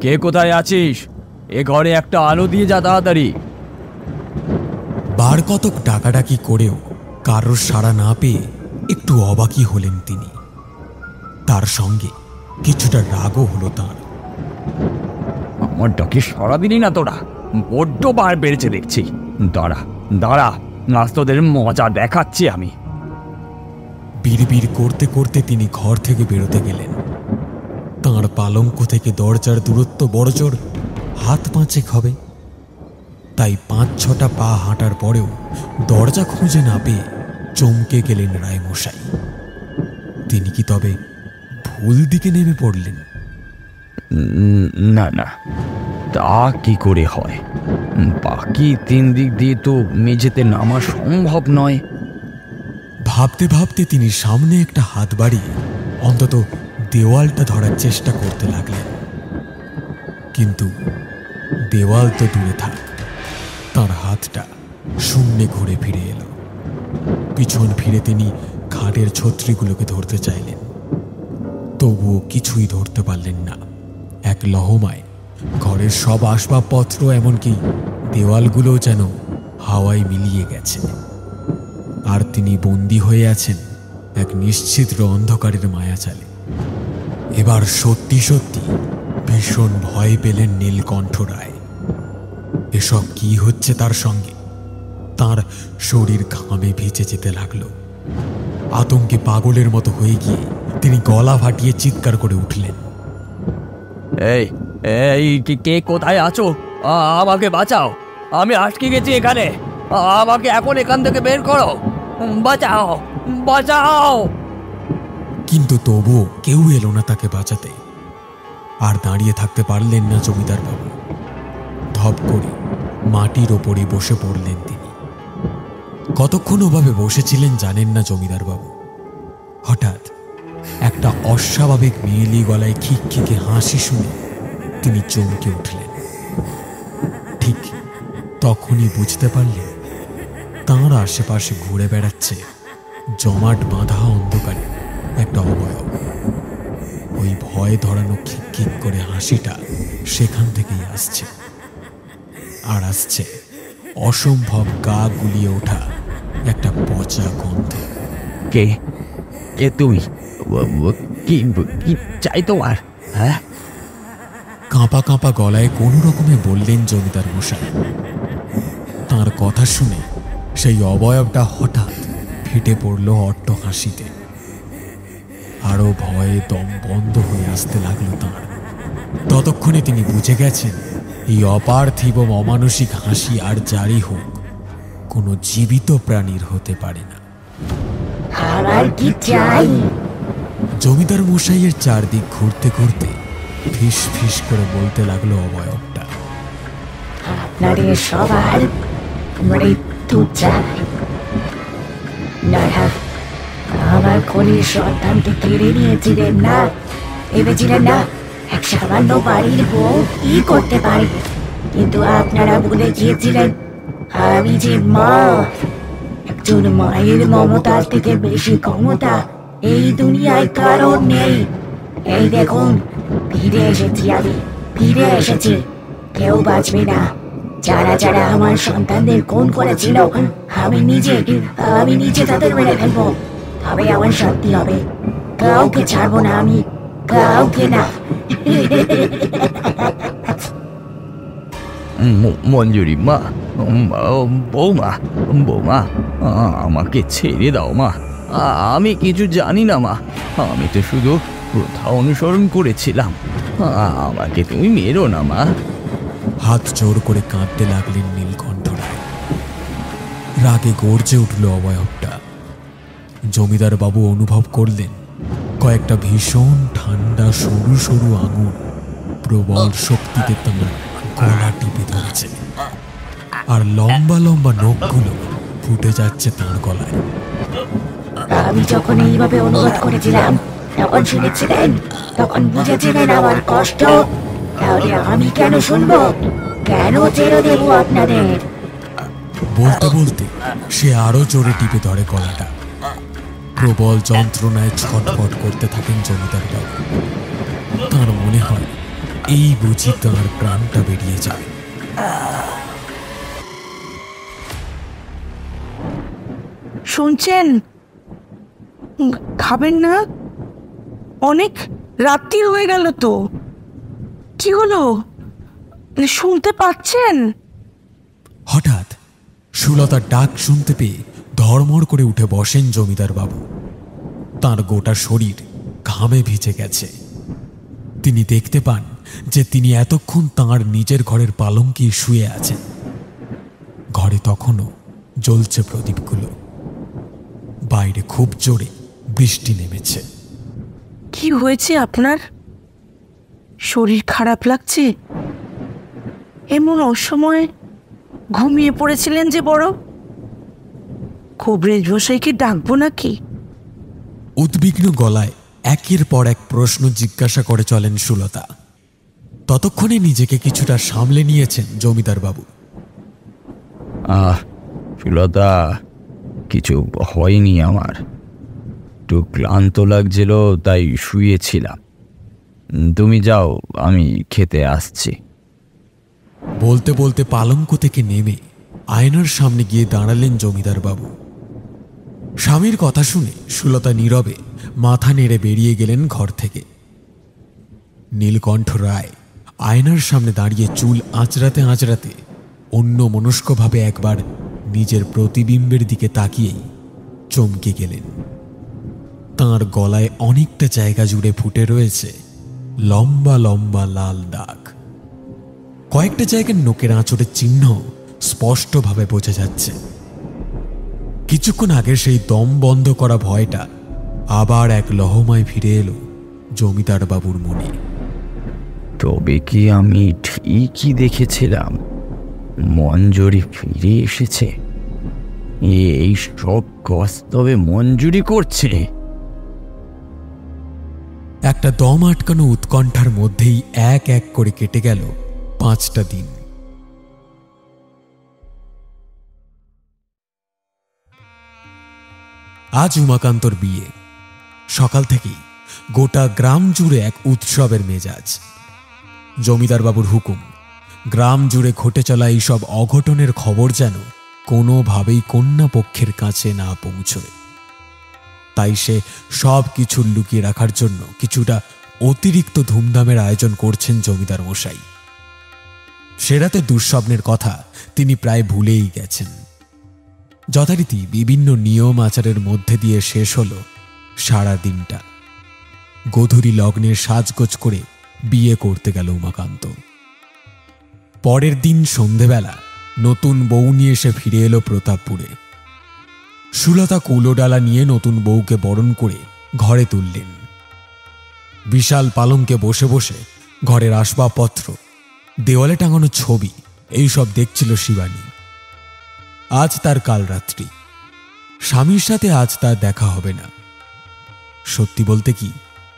কে কোথায় আছিস? এ ঘরে একটা আলো দিয়ে যা তাড়াতাড়ি। বার কতক ডাকাডাকি করেও কারোর সাড়া না পেয়ে একটু অবাকই হলেন তিনি। তার সঙ্গে কিছুটা রাগও হলো তাঁর। আমার ডাকে সাড়া দিলি না তোরা? বড্ড বার বেড়েছে দেখছি। দাঁড়া দাঁড়া, আজ তোদের মজা দেখাচ্ছি আমি। বিড়বিড় করতে করতে তিনি ঘর থেকে বেরোতে গেলেন। তাঁর পালঙ্ক থেকে দরজার দূরত্ব বড়জোর হাত পাঁচেক হবে। তাই ৫-৬টা পা হাঁটার পরেও দরজা খুঁজে না পেয়ে চমকে গেলেন রায়মশাই। তিনি কি তবে ভুল দিকে নেমে পড়লেন? না না, তা কি করে হয়? বাকি ৩ দিক দিয়ে তো মেঝেতে নামা সম্ভব নয়। ভাবতে ভাবতে তিনি সামনে একটা হাত বাড়িয়ে অন্তত দেওয়ালটা ধরার চেষ্টা করতে লাগলেন। কিন্তু দেওয়াল তো দূরে থাক, তার হাতটা শূন্যে ঘুরে ফিরে এলো। পিছন ফিরে তিনি খাটের ছত্রিগুলোকে ধরতে চাইলেন, তবুও কিছুই ধরতে পারলেন না। এক লহমায় ঘরের সব আসবাবপত্র, এমনকি দেওয়ালগুলোও যেন হাওয়ায় মিলিয়ে গেছে। আর তিনি বন্দী হয়ে আছেন এক নিশ্চিদ্র অন্ধকারের মায়াজালে। এবার সত্যি সত্যি ভীষণ ভয় পেলেন নীলকণ্ঠ রায়। এসব কি হচ্ছে তার সঙ্গে? তার শরীর ঘামে ভিজে যেতে লাগলো। আতঙ্কে পাগলের মতো হয়ে গিয়ে তিনি গলা ফাটিয়ে চিৎকার করে উঠলেন, এই এই, কে কোথায় আছো? আমাকে বাঁচাও, আমি আটকে গেছি এখানে। আমাকে এখন এখান থেকে বের করো, বাঁচাও বাঁচাও। কিন্তু তবুও কেউ এলো না তাকে বাঁচাতে। আর দাঁড়িয়ে থাকতে পারলেন না জমিদার বাবু। ধপ করে মাটির ওপরে বসে পড়লেন তিনি। কতক্ষণ ওভাবে বসেছিলেন জানেন না জমিদার বাবু। হঠাৎ একটা অস্বাভাবিক মেয়েলি গলায় খিকখিকে হাসি শুনে তিনি চমকে উঠলেন। ঠিক তখনই বুঝতে পারলেন তাঁর আশেপাশে ঘুরে বেড়াচ্ছে জমাট বাঁধা অন্ধকারে একটা অবয়ব। ওই ভয় ধরানো খিক করে হাসিটা সেখান থেকেই আসছে। আর আসছে অসম্ভব গা গুলিয়ে ওঠা একটা পচা গন্ধ। কে কে তুই? কি চাই তোমার? হ্যাঁ? কাঁপা কাঁপা গলায় কোনো রকমে বললেন জমিদার মশাই। তাঁর কথা শুনে সেই অবয়বটা হঠাৎ ফেটে পড়ল অট্ট হাসিতে। আরো ভয়ে দম বন্ধ হয়ে আসতে লাগলো তাঁর। ততক্ষণে তিনি বুঝে গেছেন এই অপার্থিব অমানসিক হাসি আর জারি হোক, কোনো জীবিত প্রাণীর হতে পারে না। জমিদার মশাইয়ের চারদিক ঘুরতে ঘুরতে ফিস ফিস করে বলতে লাগলো অবয়বটা, আপনাদের সবার মৃত্যু চাই। আমার খনির সন্তানকে কেড়ে নিয়েছিলেন না, ভেবেছিলেন না এক সামান্য বাড়ির বউ কি করতে পারে। কিন্তু আপনারা ভুলে গিয়েছিলেন আমি যে মা। একজন মায়ের মমতার থেকে বেশি ক্ষমতা এই দুনিয়ায় কারণ নেই। এই দেখুন, ফিরে এসেছি আমি, ফিরে এসেছি। কেউ বাঁচবে না। যারা যারা আমার সন্তানদের খুন করেছিল আমি নিজে তাদের মেরে ফেলবো। তবে আমার শান্তি হবে। কাউকে ছাড়বো না আমি। কাউকে না। মঞ্জুরি মা, বৌমা, বৌমা, আমাকে ছেড়ে দাও মা। আমি কিছু জানি না মা, আমি তো শুধু প্রথা অনুসরণ করেছিলাম। আমাকে তুমি মেরো না মা। হাত জোর করে কাঁদতে লাগলেন নীলকণ্ঠ রায়। রাগে গর্জে উঠল অবয়বটা। জমিদার বাবু অনুভব করলেন কয়েকটা ভীষণ ঠান্ডা সরু সরু আঙুল প্রবল শক্তিতে তার গলা টিপে ধরেছে, আর লম্বা লম্বা নখগুলো ফুটে যাচ্ছে তার গলায়। আমি যখন এইভাবে অনুরোধ করেছিলাম তখন শুনেছিলেন, তখন বুঝেছিলেন আমার কষ্ট। তাহলে আমি কেন শুনবো? কেন ছেড়ে দেব আপনাদের? বলতে বলতে সে আরো জোরে টিপে ধরে গলাটা। প্রবল যন্ত্রণায় ছটফট করতে থাকেন জমিদার বাবু। তার মনে হয় এই বুঝি তার প্রাণটা বেরিয়ে যাবে। শুনছেন? খাবেন না? অনেক রাত্রি হয়ে গেল তো। কি হলো, শুনতে পাচ্ছেন? হঠাৎ সুলতার ডাক শুনতে পেয়ে ধড়মড় করে উঠে বসেন জমিদার বাবু। তার গোটা শরীর ঘামে ভিজে গেছে। তিনি দেখতে পান যে তিনি এতক্ষণ তাঁর নিজের ঘরের পালঙ্কেই শুয়ে আছেন। ঘরে তখনও জ্বলছে প্রদীপগুলো। বাইরে খুব জোরে বৃষ্টি নেমেছে। কি হয়েছে আপনার? শরীর খারাপ লাগছে? এমন অসময়ে ঘুমিয়ে পড়েছিলেন যে বড়। খবরের মশাইকে ডাকবো নাকি? উদ্বিগ্ন গলায় একের পর এক প্রশ্ন জিজ্ঞাসা করে চলেন সুলতা। ততক্ষণে নিজেকে কিছুটা সামলে নিয়েছেন জমিদার বাবু। সুলতা, কিছু হয়নি আমার। একটু ক্লান্ত লাগছিল তাই শুয়েছিলাম। তুমি যাও, আমি খেতে আসছি। বলতে বলতে পালঙ্ক থেকে নেমে আয়নার সামনে গিয়ে দাঁড়ালেন জমিদার বাবু। স্বামীর কথা শুনে সুলতা নীরবে মাথা নেড়ে বেরিয়ে গেলেন ঘর থেকে। নীলকণ্ঠ রায় আয়নার সামনে দাঁড়িয়ে চুল আঁচড়াতে আঁচড়াতে অন্য মনস্কভাবে একবার নিজের প্রতিবিম্বের দিকে তাকিয়েই চমকে গেলেন। তাঁর গলায় অনেকটা জায়গা জুড়ে ফুটে রয়েছে লম্বা লম্বা লাল দাগ। কয়েকটা জায়গার নোকের আঁচড়ের চিহ্ন স্পষ্টভাবে বোঝা যাচ্ছে। কিছুক্ষণ আগে সেই দম বন্ধ করা ভয়টা আবার এক লহমায় ফিরে এলো জমিদার বাবুর মনে। তবে কি আমি ঠিকই দেখেছিলাম? মঞ্জুরি ফিরে এসেছে। এই সব বাস্তবে মঞ্জুরি করছে। একটা দম আটকানো উৎকণ্ঠার মধ্যেই এক এক করে কেটে গেল 5টা দিন। আজ উমাকান্তর বিয়ে। সকাল থেকেই গোটা গ্রাম জুড়ে এক উৎসবের মেজাজ। জমিদার বাবুর হুকুম, গ্রাম জুড়ে ঘটে চলা এইসব অঘটনের খবর যেন কোনোভাবেই কন্যা পক্ষের কাছে না পৌঁছয়। তাই সে সব কিছু লুকিয়ে রাখার জন্য কিছুটা অতিরিক্ত ধুমধামের আয়োজন করছেন জমিদার মশাই। সে রাতে দুঃস্বপ্নের কথা তিনি প্রায় ভুলেই গেছেন। যথারীতি বিভিন্ন নিয়ম আচারের মধ্যে দিয়ে শেষ হল সারা দিনটা। গোধূলি লগ্নের সাজগোজ করে বিয়ে করতে গেল উমাকান্ত। পরের দিন সন্ধেবেলা নতুন বউ নিয়ে এসে ফিরে এলো প্রতাপপুরে। সুলতা কুলোডালা নিয়ে নতুন বউকে বরণ করে ঘরে তুললেন। বিশাল পালঙ্কে বসে বসে ঘরের আসবাবপত্র, দেওয়ালে টাঙানো ছবি এইসব দেখছিল শিবানী। আজ তার কাল রাত্রি। স্বামীর সাথে আজ তার দেখা হবে না। সত্যি বলতে কি,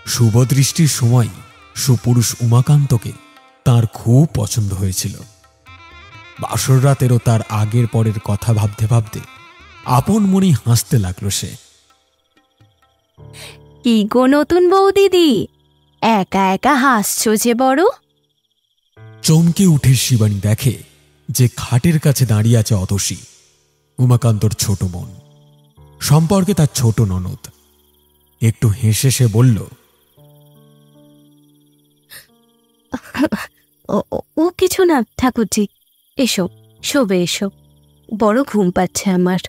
শুভদৃষ্টির সময় সুপুরুষ উমাকান্তকে তার খুব পছন্দ হয়েছিল। বাসর রাতেরও তার আগের পরের কথা ভাবতে ভাবতে আপন মনেই হাসতে লাগলো সে। কি গো নতুন বউ দিদি, একা একা হাসছো যে বড়? চমকে উঠে শিবানী দেখে যে খাটের কাছে দাঁড়িয়ে আছে অতসী, উমাকান্তর ছোট বোন, সম্পর্কে তার ছোট ননদ। একটু হেসে সে বলল, ও কিছু না ঠাকুরজি, এসো শোবে এসো, বড় ঘুম পাচ্ছে আমার।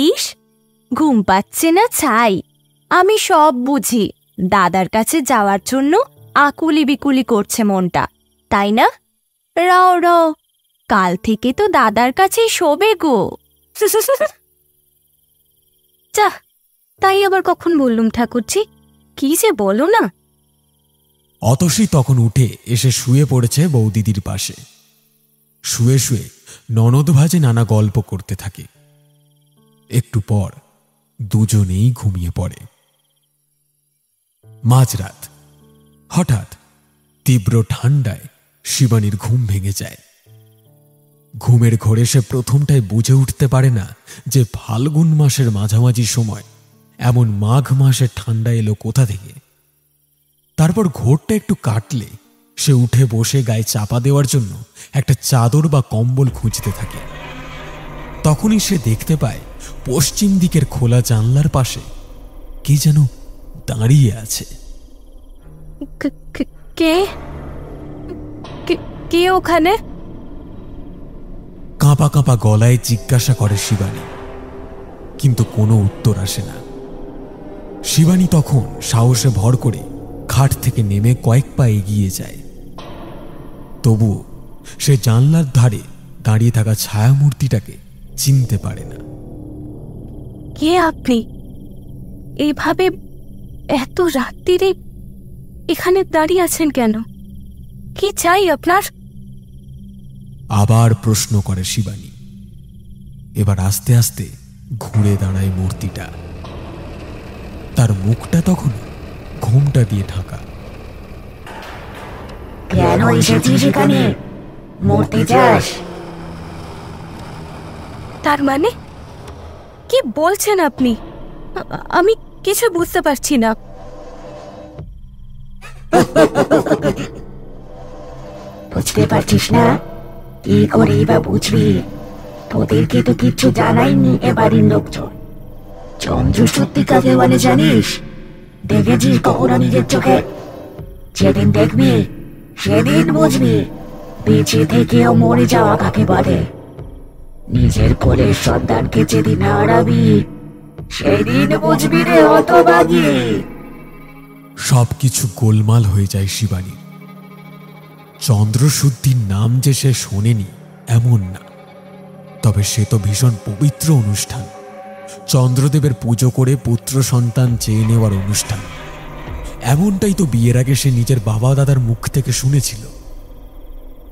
ইস, ঘুম পাচ্ছে না ছাই, আমি সব বুঝি। দাদার কাছে যাওয়ার জন্য আকুলি বিকুলি করছে মনটা, তাই না? রাও রাও, কাল থেকে তো দাদার কাছেই শোবে গো। যা, তাই আবার কখন বললুম ঠাকুরজি, কি যে বলো না। অতসী তখন উঠে এসে শুয়ে পড়েছে বৌদিদির পাশে। শুয়ে শুয়ে ননদ ভাজে নানা গল্প করতে থাকে। একটু পর দুজনেই ঘুমিয়ে পড়ে। মাঝরাত হঠাৎ তীব্র ঠান্ডায় শিবানীর ঘুম ভেঙে যায়। ঘুমের ঘোরে সে প্রথমটায় বুঝে উঠতে পারে না যে ফাল্গুন মাসের মাঝামাঝি সময় এমন মাঘ মাসের ঠান্ডা এলো কোথা থেকে। তারপর ঘোরটা একটু কাটলে সে উঠে বসে গায়ে চাপা দেওয়ার জন্য একটা চাদর বা কম্বল খুঁজতে থাকে। তখনই সে দেখতে পায় পশ্চিম দিকের খোলা জানলার পাশে কে যেন দাঁড়িয়ে আছে। কে কে ওখানে? কাঁপা কাঁপা গলায় জিজ্ঞাসা করে শিবানী, কিন্তু কোনো উত্তর আসে না। শিবানী তখন সাহসে ভর করে খাট থেকে নেমে কয়েক পা এগিয়ে যায়। তবুও সে জানলার ধারে দাঁড়িয়ে থাকা ছায়ামূর্তিটাকে চিনতে পারে না। কে আপনি? এইভাবে এত রাত্রিরে এখানে দাঁড়িয়ে আছেন কেন? কি চাই আপনার? আবার প্রশ্ন করে শিবানী। এবার আস্তে আস্তে ঘুরে দাঁড়ায় মূর্তিটা। তার মুখটা তখন ঘোমটা দিয়ে ঢাকা। কেন এসেছিস এখানে? মরতে চাস? তার মানে কি বলছেন আপনি? আমি কিছু বুঝতে পারছি না। বুঝতে পারছিস না? কি করেই বা বুঝবি? তোদেরকে তো কিচ্ছু জানাইনি এ বাড়ির লোকজন। চন্দ্র সত্যি কাকে বলে জানিস? দেখেছিস কখনো নিজের চোখে? যেদিন দেখবি সেদিন বুঝবি বেঁচে থেকেও মরে যাওয়া কাকে বলে। নিজের কোলের সন্তানকে যেদিন হারাবি সেদিন বুঝবি রে হতভাগী। সবকিছু গোলমাল হয়ে যায় শিবানী। চন্দ্রশুদ্ধির নাম যে সে শোনেনি এমন না, তবে সে তো ভীষণ পবিত্র অনুষ্ঠান। চন্দ্রদেবের পুজো করে পুত্র সন্তান চেয়ে নেওয়ার অনুষ্ঠান। এমনটাই তো বিয়ের আগে সে নিজের বাবা দাদার মুখ থেকে শুনেছিল।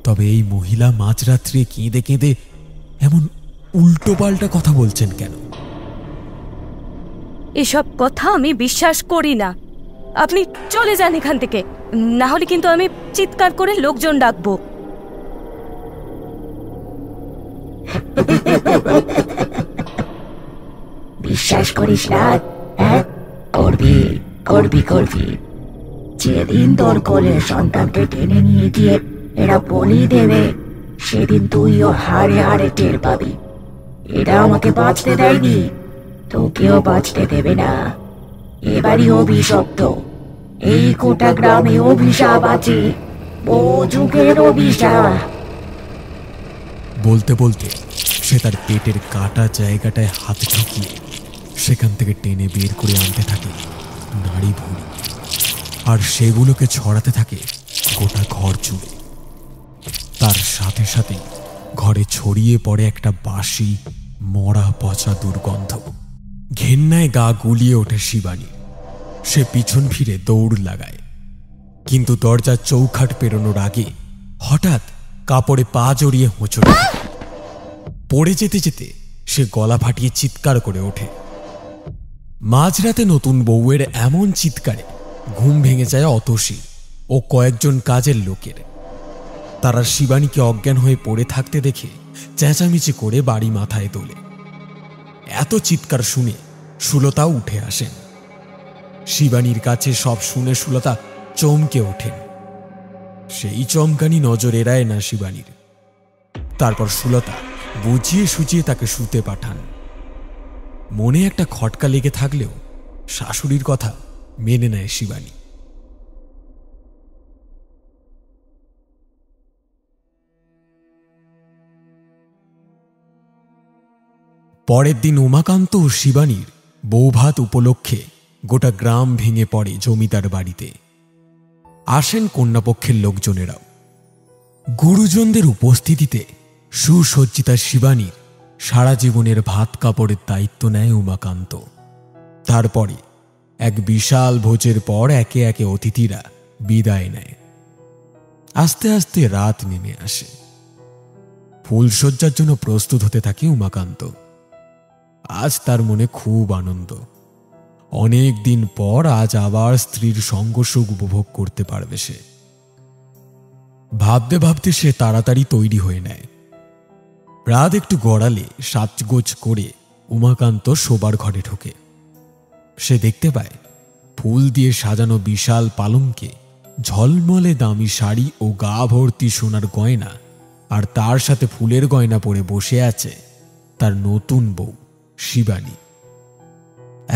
তবে এই মহিলা মাঝরাত্রে কেঁদে কেঁদে এমন উল্টোপাল্টা কথা বলছেন কেন? এসব কথা আমি বিশ্বাস করি না। আপনি চলে যান এখান থেকে, না হলে কিন্তু আমি চিৎকার করে লোকজন ডাকবো। বিশ্বাস করিস না? হ্যাঁ, করবি করবি করবি। যেদিন তোর কোলে সন্তানকে টেনে নিয়ে গিয়ে এরা বলি দেবে সেদিন তুইও হাড়ে হাড়ে টের পাবি। এরা আমাকে বাঁচতে দেয়নি, তোকেও বাঁচতে দেবে না। এবারই অভিশপ্ত, এই গোটা গ্রামে অভিশাপ আছে, বহু যুগের অভিশাপ। বলতে বলতে সে তার পেটের কাটা জায়গাটায় হাত ঢুকিয়ে সেখান থেকে টেনে বের করে আনতে থাকে নাড়ি ভুঁড়ি, আর সেগুলোকে ছড়াতে থাকে গোটা ঘর জুড়ে। তার সাথে সাথে ঘরে ছড়িয়ে পড়ে একটা বাসি মরা পচা দুর্গন্ধ। ঘেন্নায় গা গুলিয়ে ওঠে শিবানী। সে পিছন ফিরে দৌড় লাগায়, কিন্তু দরজার চৌখাট পেরোনোর আগে হঠাৎ কাপড়ে পা জড়িয়ে হোঁচট পড়ে যেতে যেতে সে গলা ফাটিয়ে চিৎকার করে ওঠে। মাঝরাতে নতুন বউয়ের এমন চিৎকারে ঘুম ভেঙে যায় অতসী ও কয়েকজন কাজের লোকের। তারা শিবানীকে অজ্ঞান হয়ে পড়ে থাকতে দেখে চেঁচামেচি করে বাড়ি মাথায় তোলে। এত চিৎকার শুনে সুলতাও উঠে আসেন। শিবানীর কাছে সব শুনে সুলতা চমকে ওঠেন। সেই চমকানি নজর এড়ায় না শিবানীর। তারপর সুলতা বুঝিয়ে সুঝিয়ে তাকে শুতে পাঠান। মনে একটা খটকা লেগে থাকলেও শাশুড়ির কথা মেনে নেয় শিবানী। পরের দিন উমাকান্ত ও শিবানীর বৌভাত উপলক্ষে গোটা গ্রাম ভেঙে পড়ে জমিদার বাড়িতে। আসেন কন্যাপক্ষের লোকজনেরাও। গুরুজনদের উপস্থিতিতে সুসজ্জিতা শিবানীর সারা জীবনের ভাত কাপড়ের দায়িত্ব নেয় উমাকান্ত। তারপরে এক বিশাল ভোজের পর একে একে অতিথিরা বিদায় নেয়। আস্তে আস্তে রাত নেমে আসে। ফুলশয্যার জন্য প্রস্তুত হতে থাকে উমাকান্ত। আজ তার মনে খুব আনন্দ। অনেক দিন পর আজ আবার স্ত্রীর সঙ্গ সুখ উপভোগ করতে পারবে সে। ভাবতে ভাবতে সে তাড়াতাড়ি তৈরি হয়ে নেয়। রাত একটু গড়ালে সাজগোজ করে উমাকান্ত শোবার ঘরে ঢোকে। সে দেখতে পায় ফুল দিয়ে সাজানো বিশাল পালঙ্কে ঝলমলে দামি শাড়ি ও গা ভর্তি সোনার গয়না, আর তার সাথে ফুলের গয়না পরে বসে আছে তার নতুন বউ শিবানী।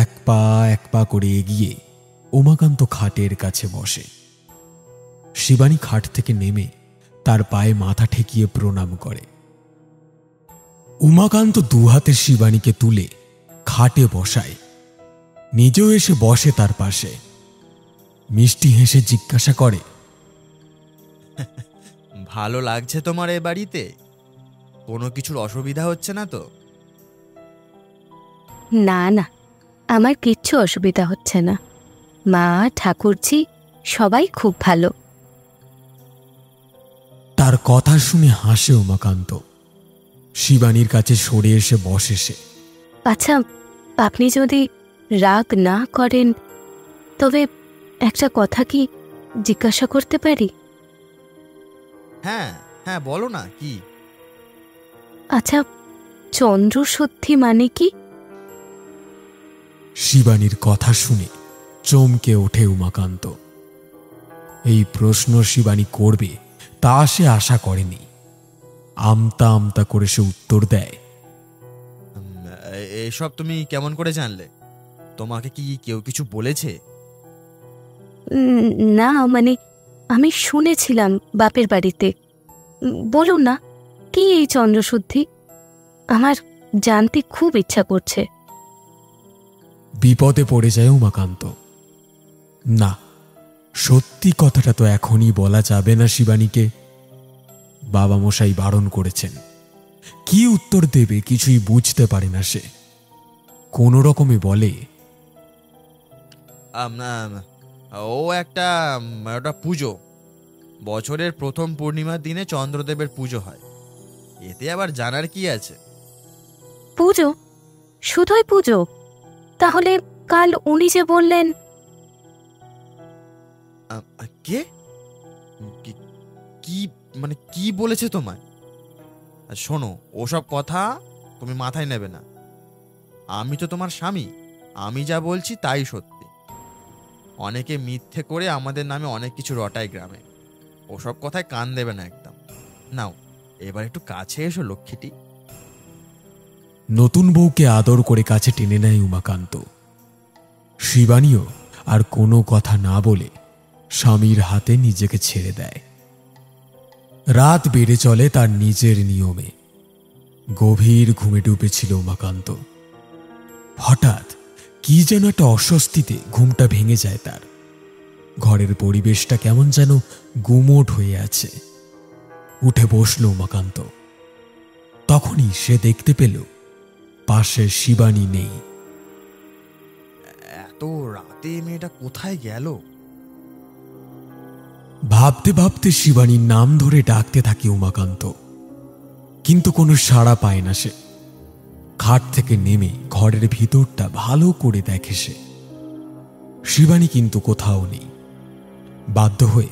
এক পা করে এগিয়ে উমাকান্ত খাটের কাছে বসে। শিবানী খাট থেকে নেমে তার পায়ে মাথা ঠেকিয়ে প্রণাম করে। উমাকান্ত দুহাতে শিবানীকে তুলে খাটে বসায়, নিজেও এসে বসে তার পাশে। মিষ্টি হেসে জিজ্ঞাসা করে, ভালো লাগছে তোমার এ বাড়িতে? কোনো কিছুর অসুবিধা হচ্ছে না তো? না না, আমার কিচ্ছু অসুবিধা হচ্ছে না। মা, ঠাকুরজি সবাই খুব ভালো। তার কথা শুনে হাসে উমাকান্ত। শিবানীর কাছে সরে এসে বসে সে। আচ্ছা, আপনি যদি রাগ না করেন তবে একটা কথা কি জিজ্ঞাসা করতে পারি? হ্যাঁ হ্যাঁ, বলো না। কি? আচ্ছা, চন্দ্রশুদ্ধি মানে কি? শিবানীর কথা শুনে চমকে ওঠে উমাকান্ত। এই প্রশ্ন শিবানী করবে তা সে আশা করেনি। আমতা আমতা করে সে উত্তর দেয়, এসব তুমি কেমন করে জানলে? তোমাকে কি কেউ কিছু বলেছে? না, মানে আমি শুনেছিলাম বাপের বাড়িতে। বলুন না, কি এই চন্দ্রশুদ্ধি? আমার জানতে খুব ইচ্ছা করছে। বিপদে পড়ে যায় উমাকান্ত। না, সত্যি কথাটা তো এখনই বলা যাবে না শিবানীকে। বাবা মশাই বারণ করেছেন। কি উত্তর দেবে কিছুই বুঝতে পারে না সে। কোনো রকমে বলে, ওটা পুজো। বছরের প্রথম পূর্ণিমার দিনে চন্দ্রদেবের পুজো হয়। এতে আবার জানার কি আছে? পুজো? শুধুই পুজো? তাহলে কাল উনি যে বললেন। কে? কি মানে কি বলেছে তোমায়? শোনো, ওসব কথা তুমি মাথায় নেবে না। আমি তো তোমার স্বামী, আমি যা বলছি তাই সত্যি। অনেকে মিথ্যে করে আমাদের নামে অনেক কিছু রটায় গ্রামে। ওসব কথায় কান দেবে না একদম। নাও, এবার একটু কাছে এসো লক্ষ্মীটি। নতুন বউকে আদর করে কাছে টেনে নেয় উমাকান্ত। শিবানীও আর কোনো কথা না বলে স্বামীর হাতে নিজেকে ছেড়ে দেয়। রাত বেড়ে চলে তার নিজের নিয়মে। গভীর ঘুমে ডুবেছিল উমাকান্ত। হঠাৎ কি যেন একটা অস্বস্তিতে ঘুমটা ভেঙে যায় তার। ঘরের পরিবেশটা কেমন যেন গুমোট হয়ে আছে। উঠে বসল উমাকান্ত। তখনই সে দেখতে পেল পাশে শিবানী নেই। এত রাতে মেয়েটা কোথায় গেল? ভাবতে ভাবতে শিবানীর নাম ধরে ডাকতে থাকে উমাকান্ত, কিন্তু কোনো সাড়া পায় না সে। খাট থেকে নেমে ঘরের ভিতরটা ভালো করে দেখে সে। শিবানী কিন্তু কোথাও নেই। বাধ্য হয়ে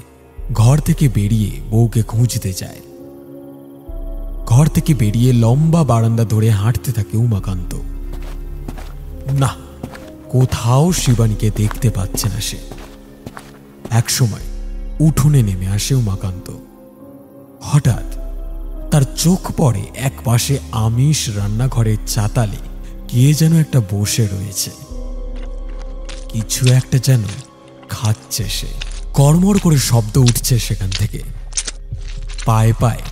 ঘর থেকে বেরিয়ে বউকে খুঁজতে যায়। ঘর থেকে বেরিয়ে লম্বা বারান্দা ধরে হাঁটতে থাকে উমাকান্ত। না, কোথাও শিবানীকে দেখতে পাচ্ছে না সে। একসময় উঠোনে নেমে আসে উমাকান্ত। হঠাৎ তার চোখ পড়ে এক পাশে আমিষ রান্নাঘরের চাতালে কে যেন একটা বসে রয়েছে। কিছু একটা যেন খাচ্ছে সে। কড়মড় করে শব্দ উঠছে সেখান থেকে। পায়ে পায়ে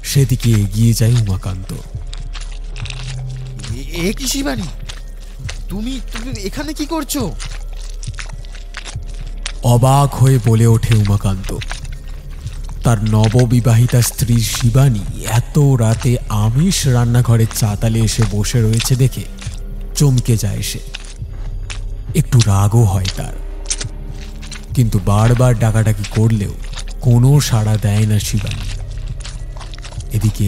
সেদিকে এগিয়ে যায় উমাকান্ত। এ কি শিবানী, তুমি তুমি এখানে কি করছো? অবাক হয়ে বলে ওঠে উমাকান্ত। তার নববিবাহিতা স্ত্রী শিবানী এত রাতে আমিষ রান্নাঘরের চাতালে এসে বসে রয়েছে দেখে চমকে যায় সে। একটু রাগও হয় তার, কিন্তু বারবার ডাকাডাকি করলেও কোনো সাড়া দেয় না শিবানী। এদিকে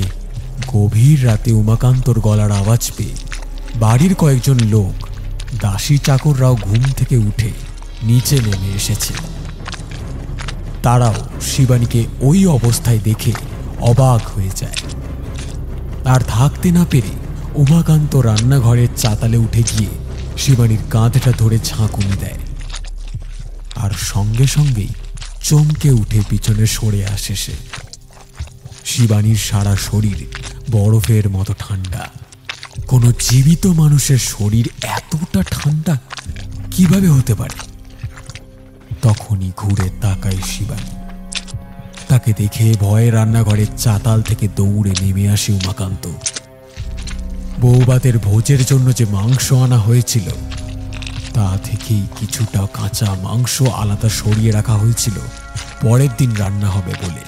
গভীর রাতে উমাকান্তর গলার আওয়াজ পেয়ে বাড়ির কয়েকজন লোক, দাসী চাকররাও ঘুম থেকে উঠে নিচে নেমে এসেছে। তারাও শিবানীকে ওই অবস্থায় দেখে অবাক হয়ে যায়। আর থাকতে না পেরে উমাকান্ত রান্নাঘরের চাতালে উঠে গিয়ে শিবানীর কাঁধটা ধরে ঝাঁকুনি দেয়, আর সঙ্গে সঙ্গেই চমকে উঠে পিছনে সরে আসে সে। শিবানীর সারা শরীর বরফের মতো ঠান্ডা। কোনো জীবিত মানুষের শরীর এতটা ঠান্ডা কিভাবে হতে পারে? তখনই ঘুরে তাকায় শিবানী। তাকে দেখে ভয়ে রান্নাঘরের চাতাল থেকে দৌড়ে নেমে আসে উমাকান্ত। বৌভাতের ভোজের জন্য যে মাংস আনা হয়েছিল তা থেকেই কিছুটা কাঁচা মাংস আলাদা সরিয়ে রাখা হয়েছিল পরের দিন রান্না হবে বলে।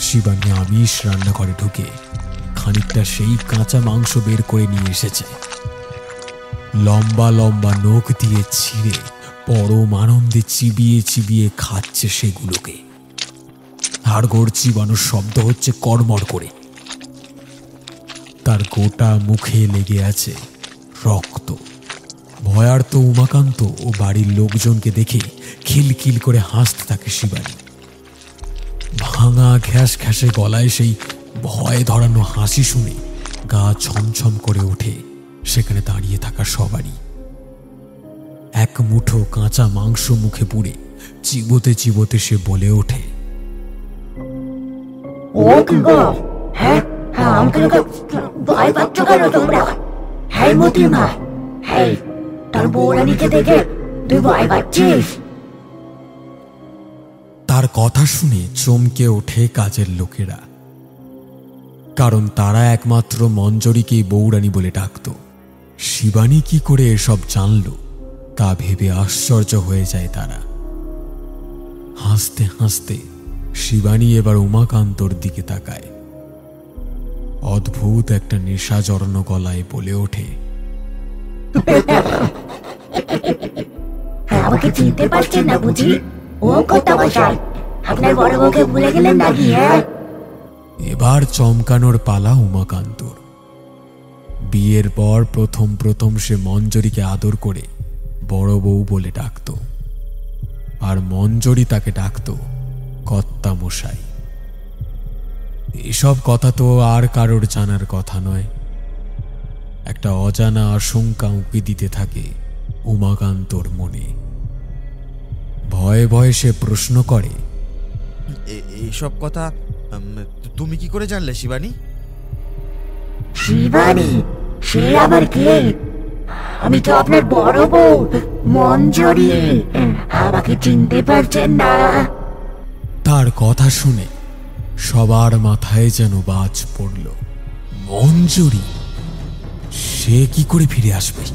শিবানী আমিষ রান্নাঘরে ঢুকে খানিকটা সেই কাঁচা মাংস বের করে নিয়ে এসেছে। লম্বা লম্বা নখ দিয়ে ছিঁড়ে পরম আনন্দে চিবিয়ে চিবিয়ে খাচ্ছে সেগুলোকে। হাড়গোড় চিবানোর শব্দ হচ্ছে কড়মড় করে। তার গোটা মুখে লেগে আছে রক্ত। ভয়ার্ত উমাকান্ত ও বাড়ির লোকজনকে দেখে খিলখিল করে হাসতে থাকে শিবানী। ভাঙা ঘ্যাস ঘ্যাসে গলায় সেই ভয় ধরানো হাসি শুনে গা ছমছম করে ওঠে সেখানে দাঁড়িয়ে থাকা সবারই। এক মুঠো কাঁচা মাংস মুখে পুড়ে চিবোতে চিবোতে সে বলে ওঠে, ও কি গো, হ্যাঁ হ্যাঁ, আমাকে ভয় পাচ্ছ কেন তোমরা? হ্যাঁ মতির মা, হ্যাঁ তোর বৌরানীকে দেখে তুই ভয় পাচ্ছিস? তার কথা শুনে চমকে ওঠে কাজের লোকেরা, কারণ তারা একমাত্র মঞ্জরীকেই বৌরানী বলে ডাকত। শিবানী কি করে এসব জানল তা ভেবে আশ্চর্য হয়ে যায় তারা। হাসতে হাসতে শিবানী এবার উমাকান্তর দিকে তাকায়। অদ্ভুত একটা নেশা জড়ানো গলায় বলে ওঠে, আমাকে চিনতে পারছেন না বুঝি? ও কথা বসাই, আপনার বড় বউকে ভুলে গেলেন নাকি? হ্যাঁ, এবার চমকানোর পালা উমাকান্তর। বিয়ের পর প্রথম প্রথম সে মঞ্জরীকে আদর করে বড় বউ বলে ডাকত, আর মঞ্জরী তাকে ডাকত কর্তা মশাই। এসব কথা তো আর কারোর জানার কথা নয়। একটা অজানা আশঙ্কা উঁকি দিতে থাকে উমাকান্তর মনে। ভয়ে ভয়ে সে প্রশ্ন করে, এইসব কথা তুমি কি করে জানলে শিবানী? শিবানী? সে আবার কে? আমি তো আপনার বড় বউ মঞ্জরী। আমাকে চিনতে পারছেন না? তার কথা শুনে সবার মাথায় যেন বাজ পড়ল। মঞ্জরী? সে কি করে ফিরে আসবে?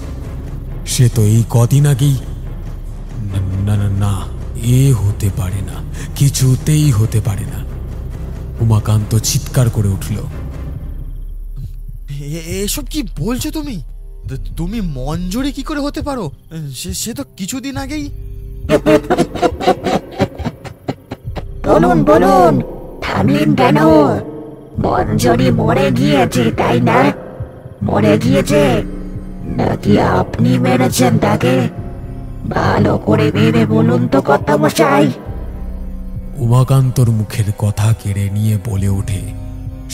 সে তো এই কদিন আগেই... না না না, এ হতে পারে না, কিছুতেই হতে পারে না। উমাকান্ত চিৎকার করে উঠল, এসব কি বলছো তুমি? তুমি মঞ্জরী কি করে হতে পারো? সে তো কিছুদিন আগেই... বলুন বলুন, থামলেন কেন? মঞ্জরী মরে গিয়েছে তাই না? মরে গিয়েছে নাকি আপনি মেরেছেন তাকে? ভালো করে ভেবে বলুন তো কর্তা মশাই। উমাকান্তর মুখের কথা কেড়ে নিয়ে বলে ওঠে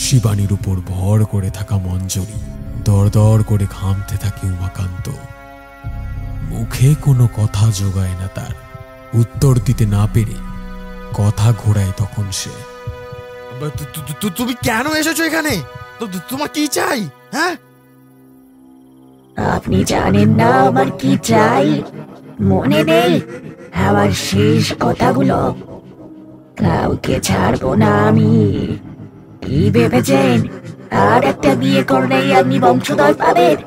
শিবানীর উপর ভর করে থাকা মঞ্জরী। দরদর করে ঘামতে থাকে উমাকান্ত। মুখে কোনো কথা জোগায় না তার। উত্তর দিতে না পেরে কথা ঘোরায় তখন সে। তুমি কেন এসেছো এখানে? তোমার কি চাই? হ্যাঁ, আপনি জানেন না আমার কি চাই? মনে নেই আমার শেষ কথাগুলো? কাউকে ছাড়বো না আমি। কি ভেবেছেন আর একটা বিয়ে করলেই আপনি বংশধর পাবেন?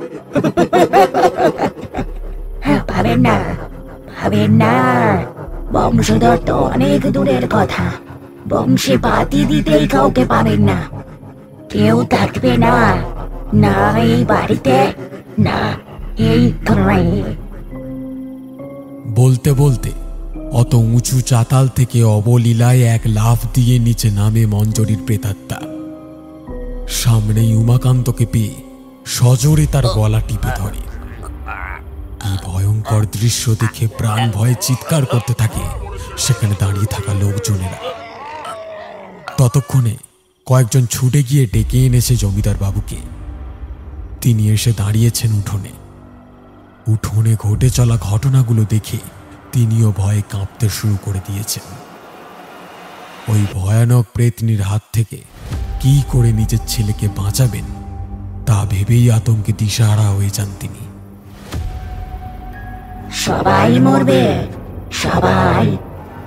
পাবেন না, পাবেন না। বংশধর তো অনেক দূরের কথা, বংশে পাতি দিতেই কাউকে পাবেন না। কেউ থাকবে না, না এই বাড়িতে, না এই গ্রামে। বলতে বলতে অত উঁচু চাতাল থেকে অবলীলায় এক লাফ দিয়ে নিচে নামে মঞ্জরির প্রেতাত্মা। সামনেই উমাকান্তকে পেয়ে সজোরে তার গলা টিপে ধরে। কি ভয়ঙ্কর দৃশ্য দেখে প্রাণ ভয়ে চিৎকার করতে থাকে সেখানে দাঁড়িয়ে থাকা লোকজনেরা। ততক্ষণে কয়েকজন ছুটে গিয়ে ডেকে এনেছে জমিদার বাবুকে। তিনি এসে দাঁড়িয়েছেন উঠোনে। উঠোনে ঘটে চলা ঘটনাগুলো দেখে তিনিও ভয়ে কাঁপতে শুরু করে দিয়েছেন। ওই ভয়ানক প্রেতনির হাত থেকে কি করে নিজের ছেলেকে বাঁচাবেন তা ভেবেই আতঙ্কে দিশাহারা হয়ে যান তিনি। সবাই মরবে, সবাই,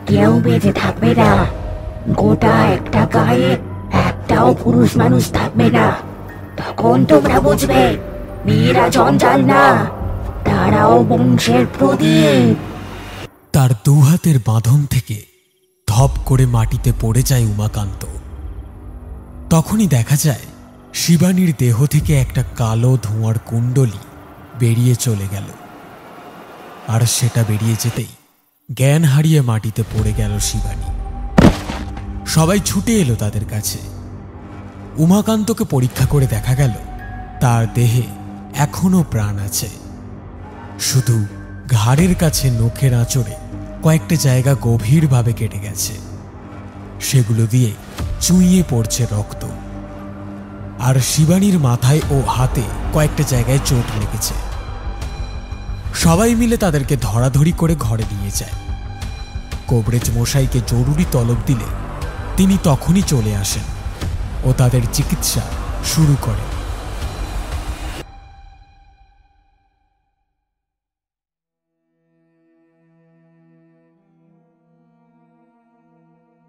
কেউ বেঁচে থাকবে না। গোটা একটা গায়ে একটাও পুরুষ মানুষ থাকবে না। তখন তোমরা বুঝবে মেয়েরা জঞ্জাল না, তারাও বংশের প্রদীপ। তার দু হাতের বাঁধন থেকে ধপ করে মাটিতে পড়ে যায় উমাকান্ত। তখনই দেখা যায় শিবানীর দেহ থেকে একটা কালো ধোঁয়ার কুণ্ডলী বেরিয়ে চলে গেল। আর সেটা বেরিয়ে যেতেই জ্ঞান হারিয়ে মাটিতে পড়ে গেল শিবানী। সবাই ছুটে এলো তাদের কাছে। উমাকান্তকে পরীক্ষা করে দেখা গেল তার দেহে এখনো প্রাণ আছে, শুধু ঘাড়ের কাছে নখের আঁচড়ে কয়েকটা জায়গা গভীরভাবে কেটে গেছে। সেগুলো দিয়ে চুইয়ে পড়ছে রক্ত। আর শিবানীর মাথায় ও হাতে কয়েকটা জায়গায় চোট লেগেছে। সবাই মিলে তাদেরকে ধরাধরি করে ঘরে নিয়ে যায়। কবরেজ মশাইকে জরুরি তলব দিলে তিনি তখনই চলে আসেন ও তাদের চিকিৎসা শুরু করেন।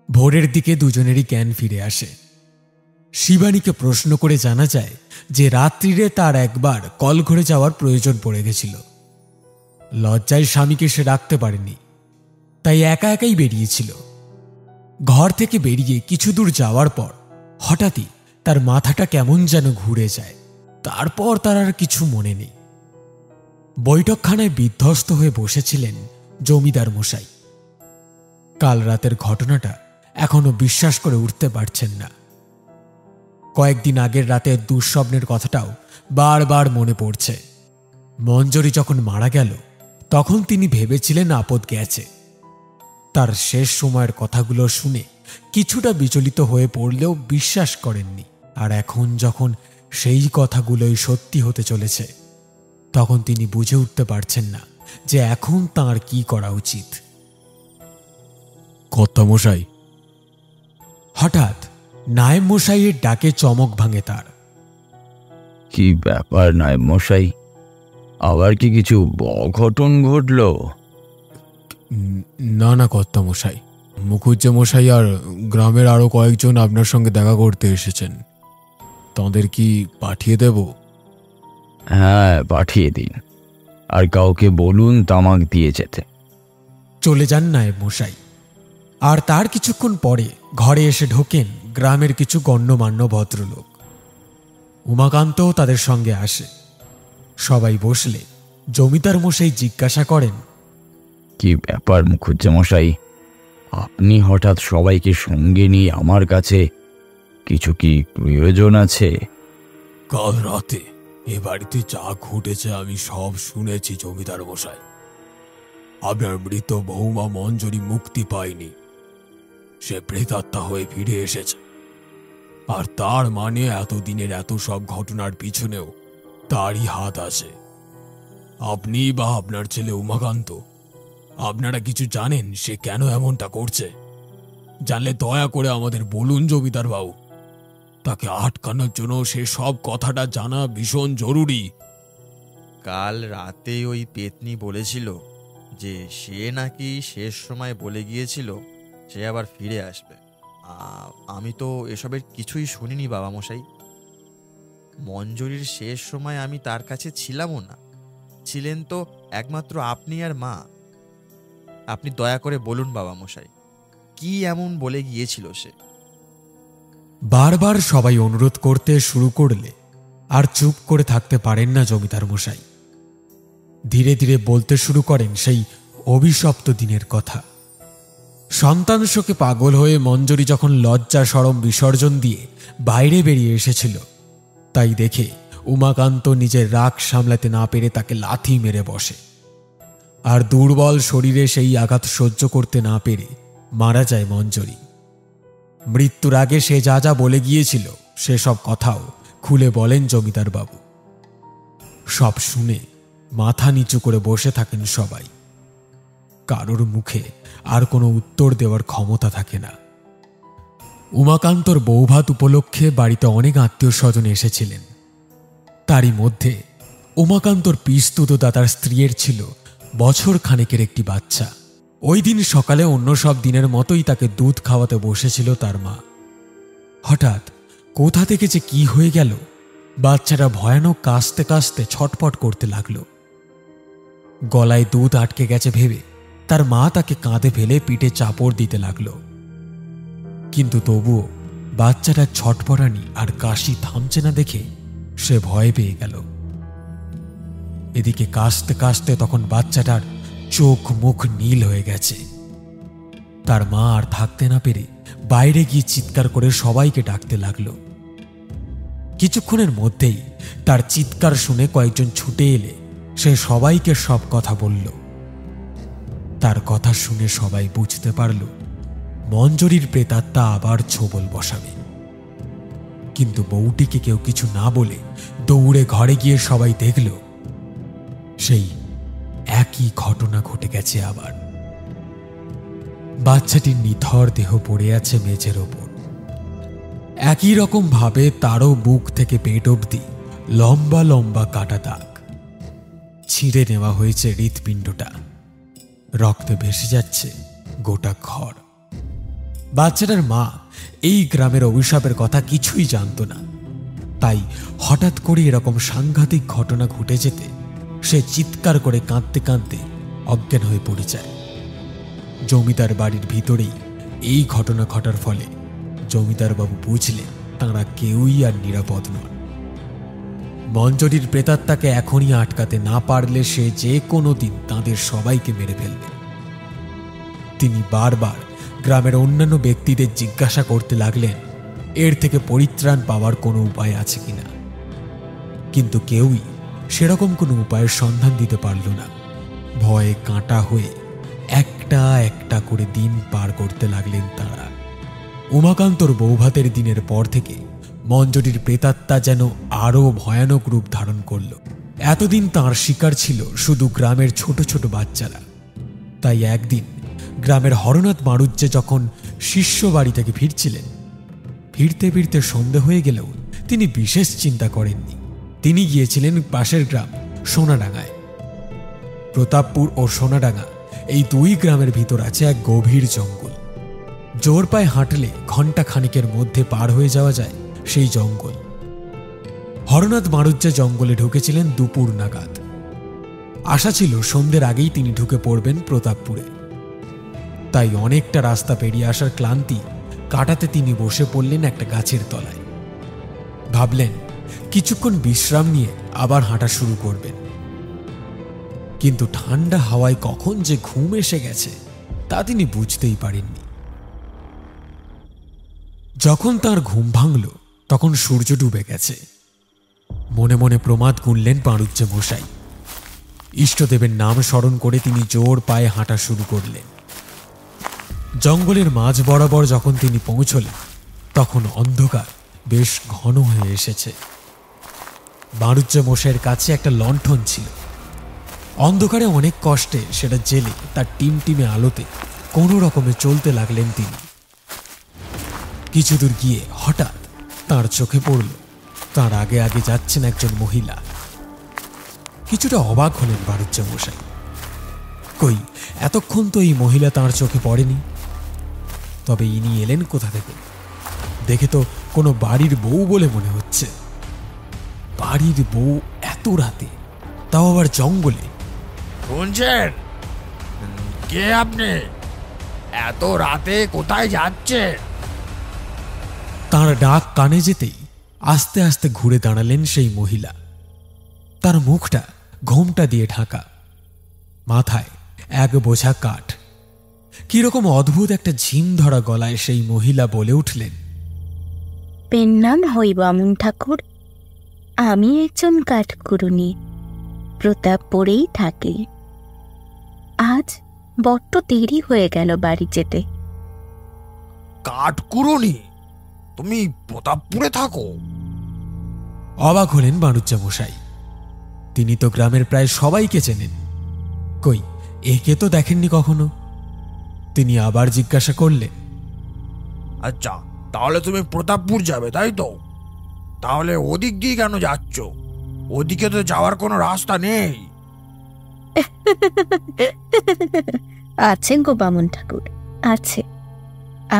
ভোরের দিকে দুজনেরই জ্ঞান ফিরে আসে। শিবানীকে প্রশ্ন করে জানা যায় যে রাত্রিরে তার একবার কলঘরে যাওয়ার প্রয়োজন পড়ে গেছিল। লজ্জায় স্বামীকে সে রাখতে পারেনি, তাই একা একাই বেরিয়েছিল। ঘর থেকে বেরিয়ে কিছু দূর যাওয়ার পর হঠাৎই তার মাথাটা কেমন যেন ঘুরে যায়। তারপর তার আর কিছু মনে নেই। বৈঠকখানায় বিধ্বস্ত হয়ে বসেছিলেন জমিদার মশাই। কাল রাতের ঘটনাটা এখনো বিশ্বাস করে উঠতে পারছেন না। কয়েকদিন আগের রাতের দুঃস্বপ্নের কথাটাও বারবার মনে পড়ছে। মঞ্জরি যখন মারা গেল তখন তিনি ভেবেছিলেন আপদ গেছে। তার শেষ সময়ের কথাগুলো শুনে কিছুটা বিচলিত হয়ে পড়লেও বিশ্বাস করেননি। আর এখন যখন সেই কথাগুলোই সত্যি হতে চলেছে তখন তিনি বুঝে উঠতে পারছেন না যে এখন তাঁর কি করা উচিত। কর্তামশাই, হঠাৎ নায়েব মশাইয়ের ডাকে চমক ভাঙে তার। কি ব্যাপার নায়েব মশাই, আবার কি কিছু অঘটন ঘটল? না না কর্তামশাই, মুখুজ্জে মশাই আর গ্রামের আরো কয়েকজন আপনার সঙ্গে দেখা করতে এসেছেন। তাঁদের কি পাঠিয়ে দেব? হ্যাঁ, পাঠিয়ে দিন। আর কাউকে বলুন তামাক দিয়ে যেতে। চলে যান নায়েব মশাই। আর তার কিছুক্ষণ পরে ঘরে এসে ঢোকেন গ্রামের কিছু গণ্যমান্য ভদ্রলোক। উমাকান্তও তাদের সঙ্গে আসে। সবাই বসলে জমিদার মশাই জিজ্ঞাসা করেন, কি ব্যাপার মুখুজ্জে মশাই, আপনি হঠাৎ সবাইকে সঙ্গে নিয়ে আমার কাছে? কিছু কি প্রয়োজন আছে? কাল রাতে এ বাড়িতে যা ঘটেছে আমি সব শুনেছি জমিদার মশাই। আপনার মৃত বৌমা মঞ্জরি মুক্তি পায়নি, সে প্রেতাত্মা হয়ে ফিরে এসেছে। আর তার মানে এতদিনের এত সব ঘটনার পিছনেও তারই হাত আছে। আপনি বা আপনার ছেলে উমাকান্ত, আপনারা কিছু জানেন সে কেন এমনটা করছে? জানলে দয়া করে আমাদের বলুন জমিদার বাবু। তাকে আটকানোর জন্য সে সব কথাটা জানা ভীষণ জরুরি। কাল রাতে ওই পেতনি বলেছিল যে সে নাকি শেষ সময় বলে গিয়েছিল সে আবার ফিরে আসবে। আমি তো এসবের কিছুই শুনিনি বাবা মশাই। মঞ্জুরির শেষ সময় আমি তার কাছে ছিলামও না, ছিলেন তো একমাত্র আপনি আর মা। আপনি দয়া করে বলুন বাবা মশাই, কি এমন বলে গিয়েছিল সে? বারবার সবাই অনুরোধ করতে শুরু করলে আর চুপ করে থাকতে পারেন না জমিদার মশাই। ধীরে ধীরে বলতে শুরু করেন সেই অভিশপ্ত দিনের কথা। সন্তান শোকে পাগল হয়ে মঞ্জুরি যখন লজ্জা শরম বিসর্জন দিয়ে বাইরে বেরিয়ে এসেছিল, তাই দেখে উমাকান্ত নিজের রাগ সামলাতে না পেরে তাকে লাথি মেরে বসে। আর দুর্বল শরীরে সেই আঘাত সহ্য করতে না পেরে মারা যায় মঞ্জুরি। মৃত্যুর আগে সে যা যা বলে গিয়েছিল সেসব কথাও খুলে বলেন জমিদার বাবু। সব শুনে মাথা নিচু করে বসে থাকেন সবাই। কারোর মুখে আর কোনো উত্তর দেওয়ার ক্ষমতা থাকে না। উমাকান্তর বৌভাত উপলক্ষে বাড়িতে অনেক আত্মীয় স্বজন এসেছিলেন। তারই মধ্যে উমাকান্তর পিস্তুত দাদার স্ত্রীর ছিল বছর খানেকের একটি বাচ্চা। ওই দিন সকালে অন্য সব দিনের মতোই তাকে দুধ খাওয়াতে বসেছিল তার মা। হঠাৎ কোথা থেকে যে কি হয়ে গেল, বাচ্চাটা ভয়ানক কাশতে কাশতে ছটপট করতে লাগলো। গলায় দুধ আটকে গেছে ভেবে তার মা তাকে কাঁধে ফেলে পিঠে চাপড় দিতে লাগলো। কিন্তু তবুও বাচ্চাটার ছটপটানি আর কাশি থামছে না দেখে সে ভয় পেয়ে গেল। এদিকে কাশতে কাশতে তখন বাচ্চাটার চোখ মুখ নীল হয়ে গেছে। তার মা আর থাকতে না পেরে বাইরে গিয়ে চিৎকার করে সবাইকে ডাকতে লাগলো। কিছুক্ষণের মধ্যেই তার চিৎকার শুনে কয়েকজন ছুটে এলে সে সবাইকে সব কথা বলল। তার কথা শুনে সবাই বুঝতে পারল মঞ্জুরির প্রেতাত্মা আবার ছোবল বসাবে। কিন্তু বউটিকে কেউ কিছু না বলে দৌড়ে ঘরে গিয়ে সবাই দেখল সেই একই ঘটনা ঘটে গেছে আবার। বাচ্চাটির নিথর দেহ পড়ে আছে মেঝের ওপর। একই রকম ভাবে তারও বুক থেকে পেট অবধি লম্বা লম্বা কাটা দাগ। ছিঁড়ে নেওয়া হয়েছে হৃৎপিণ্ডটা, রক্তে ভেসে যাচ্ছে গোটা ঘর। বাচ্চাটার মা এই গ্রামের অভিশাপের কথা কিছুই জানত না, তাই হঠাৎ করে এরকম সাংঘাতিক ঘটনা ঘটে যেতে সে চিৎকার করে কাঁদতে কাঁদতে অজ্ঞান হয়ে পড়ে যায়। জমিদার বাড়ির ভিতরেই এই ঘটনা ঘটার ফলে জমিদার বাবু বুঝলেন তাঁরা কেউই আর নিরাপদ নন। মঞ্জুরির প্রেতাত্মাকে এখনই আটকাতে না পারলে সে যে কোনো দিন তাঁদের সবাইকে মেরে ফেলবে। তিনি বারবার গ্রামের অন্যান্য ব্যক্তিদের জিজ্ঞাসা করতে লাগলেন এর থেকে পরিত্রাণ পাওয়ার কোনো উপায় আছে কিনা, কিন্তু কেউই সেরকম কোনো উপায়ের সন্ধান দিতে পারল না। ভয়ে কাঁটা হয়ে একটা একটা করে দিন পার করতে লাগলেন তারা। উমাকান্তর বৌভাতের দিনের পর থেকে মঞ্জুরির প্রেতাত্মা যেন আরো ভয়ানক রূপ ধারণ করল। এতদিন তাঁর শিকার ছিল শুধু গ্রামের ছোট ছোট বাচ্চারা। তাই একদিন গ্রামের হরনাথ মারুজ্জে যখন শিষ্য বাড়ি থেকে ফিরছিলেন, ফিরতে ফিরতে সন্ধে হয়ে গেলেও তিনি বিশেষ চিন্তা করেননি। তিনি গিয়েছিলেন পাশের গ্রাম সোনাডাঙ্গায়। প্রতাপপুর ও সোনাডাঙ্গা এই দুই গ্রামের ভিতর আছে এক গভীর জঙ্গল। জোর পায়ে হাঁটলে ঘন্টা খানিকের মধ্যে পার হয়ে যাওয়া যায় সেই জঙ্গল। হরনাথ মারুজ্জে জঙ্গলে ঢুকেছিলেন দুপুর নাগাদ। আশা ছিল সন্ধ্যের আগেই তিনি ঢুকে পড়বেন প্রতাপপুরে। তাই অনেকটা রাস্তা পেরিয়ে আসার ক্লান্তি কাটাতে তিনি বসে পড়লেন একটা গাছের তলায়। ভাবলেন কিছুক্ষণ বিশ্রাম নিয়ে আবার হাঁটা শুরু করবেন। কিন্তু ঠান্ডা হাওয়ায় কখন যে ঘুম এসে গেছে তা তিনি বুঝতেই পারেননি। যখন তার ঘুম ভাঙল তখন সূর্য ডুবে গেছে। মনে মনে প্রমাদ গুনলেন মারুজ্জে মশাই। ইষ্টদেবের নাম স্মরণ করে তিনি জোর পায়ে হাঁটা শুরু করলেন। জঙ্গলের মাঝ বরাবর যখন তিনি পৌঁছলেন তখন অন্ধকার বেশ ঘন হয়ে এসেছে। মারুজ্জে মশাইয়ের কাছে একটা লণ্ঠন ছিল। অন্ধকারে অনেক কষ্টে সেটা জেলে তার টিমটিমে আলোতে কোনো রকমে চলতে লাগলেন তিনি। কিছু দূর গিয়ে হঠাৎ তার চোখে পড়ল তার আগে আগে যাচ্ছেন একজন মহিলা। কিছুটা অবাক হলেন মারুজ্জে মশাই। কই এতক্ষণ তো এই মহিলা তাঁর চোখে পড়েনি। তবে ইনি এলেন কোথা থেকে? দেখে তো কোনো বাড়ির বউ বলে মনে হচ্ছে। বাড়ির বউ এত রাতে, তাও আবার জঙ্গলে? শুনছেন? কে আপনি? এত রাতে কোথায় যাচ্ছেন? তাঁর ডাক কানে যেতেই আস্তে আস্তে ঘুরে দাঁড়ালেন সেই মহিলা। তার মুখটা ঘোমটা দিয়ে ঢাকা, মাথায় এক বোঝা কাঠ। কিরকম অদ্ভুত একটা ঝিম ধরা গলায় সেই মহিলা বলে উঠলেন, পেন নাম হই বামুন ঠাকুর। আমি একজন কাঠকুরুনি, প্রতাপপুরেই থাকি। আজ বড্ড দেরি হয়ে গেল বাড়ি যেতে। কাঠকুরুনি? তুমি প্রতাপপুরে থাকো? অবাক হলেন বাণুজ্য মশাই। তিনি তো গ্রামের প্রায় সবাইকে চেনেন, কই একে তো দেখেননি কখনো। তিনি আবার জিজ্ঞাসা করলেন, আচ্ছা, তাহলে তুমি প্রতাপপুর যাবে, তাই তো? তাহলে ওদিক দিয়ে কেন যাচ্ছ? ওদিকে তো যাওয়ার কোনো রাস্তা নেই। আছে গো বামুন ঠাকুর, আছে।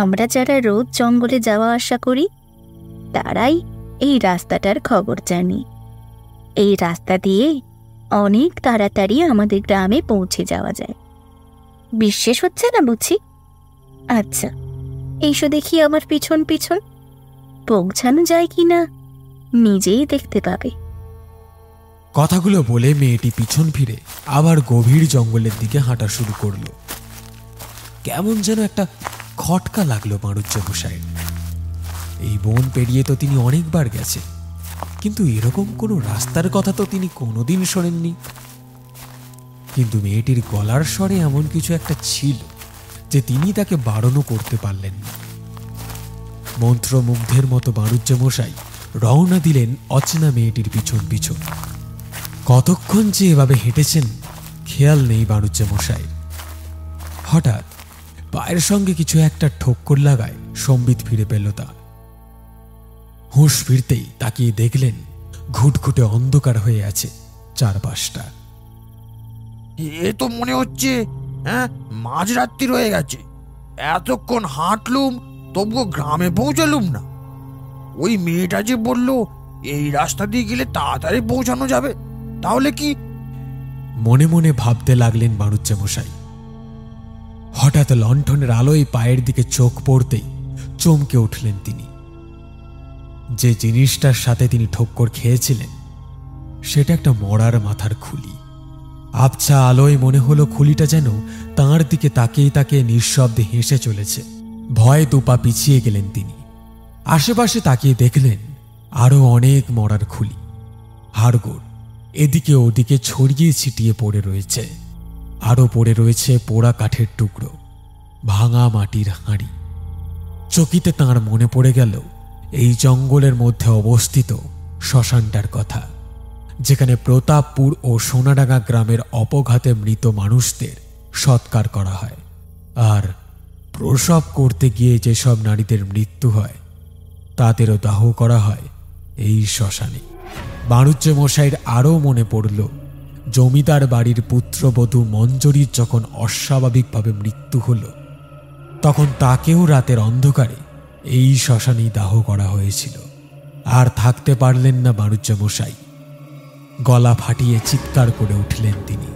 আমরা যারা রোজ জঙ্গলে যাওয়া আসা করি তারাই এই রাস্তাটার খবর জানি। এই রাস্তা দিয়ে অনেক তাড়াতাড়ি আমাদের গ্রামে পৌঁছে যাওয়া যায়। বিশ্বাস হচ্ছে না বুঝি? আচ্ছা, এইসো দেখি আমার পিছন পিছন। পৌঁছানো যায় কিনা নিজেই দেখতে পাবে। কথাগুলো বলে মেয়েটি পিছন ফিরে আবার গভীর জঙ্গলের দিকে হাঁটা শুরু করল। কেমন যেন একটা খটকা লাগলো বাণুজ্য মশাইয়ের। এই বন পেরিয়ে তো তিনি অনেকবার গেছে, কিন্তু এরকম কোনো রাস্তার কথা তো তিনি কোনোদিন শোনেননি। কিন্তু মেয়েটির গলার স্বরে এমন কিছু একটা ছিল যে তিনি তাকে বারণও করতে পারলেন না। মন্ত্রমুগ্ধের মতো বাণুজ্য মশাই রওনা দিলেন অচেনা মেয়েটির পিছন পিছন। কতক্ষণ যে এভাবে হেঁটেছেন খেয়াল নেই বাণুজ্য মশাই। হঠাৎ পায়ের সঙ্গে কিছু একটা ঠোক্কর লাগায় সম্বিত ফিরে পেল তার। হুঁশ ফিরতেই তাকিয়ে দেখলেন ঘুটঘুটে অন্ধকার হয়ে আছে চারপাশটা। এ তো মনে হচ্ছে মাঝরাত্রি হয়ে গেছে। এতক্ষণ হাঁটলুম, তবুও গ্রামে পৌঁছালুম না। ওই মেয়েটা যে বলল এই রাস্তা দিয়ে গেলে তাড়াতাড়ি পৌঁছানো যাবে, তাহলে কি? মনে মনে ভাবতে লাগলেন বাণুজ্য মশাই। হঠাৎ লণ্ঠনের আলোয় পায়ের দিকে চোখ পড়তেই চমকে উঠলেন তিনি। যে জিনিসটার সাথে তিনি ঠক্কর খেয়েছিলেন সেটা একটা মরার মাথার খুলি। আবছা আলোয় মনে হলো খুলিটা যেন তাঁর দিকে তাকিয়ে তাকিয়ে নিঃশব্দে হেসে চলেছে। ভয়ে দুপা পিছিয়ে গেলেন তিনি। আশেপাশে তাকিয়ে দেখলেন আরো অনেক মরার খুলি, হাড়গোড় এদিকে ওদিকে ছড়িয়ে ছিটিয়ে পড়ে রয়েছে। আরো পড়ে রয়েছে পোড়া কাঠের টুকরো, ভাঙা মাটির হাঁড়ি। চকিতে তাঁর মনে পড়ে গেল এই জঙ্গলের মধ্যে অবস্থিত শ্মশানটার কথা, যেখানে প্রতাপপুর ও সোনাডাঙ্গা গ্রামের অপঘাতে মৃত মানুষদের সৎকার করা হয়। আর প্রসব করতে গিয়ে যেসব নারীদের মৃত্যু হয় তাদেরও দাহ করা হয় এই শ্মশানে। বাণুজ্য মশাইয়ের আরও মনে পড়ল জমিদার বাড়ির পুত্রবধূ মঞ্জরির যখন অস্বাভাবিকভাবে মৃত্যু হল, তখন তাকেও রাতের অন্ধকারে এই শ্মশানেই দাহ করা হয়েছিল। আর থাকতে পারলেন না বাণুজ্য মশাই। গলা ফাটিয়ে চিৎকার করে উঠলেন তিনি,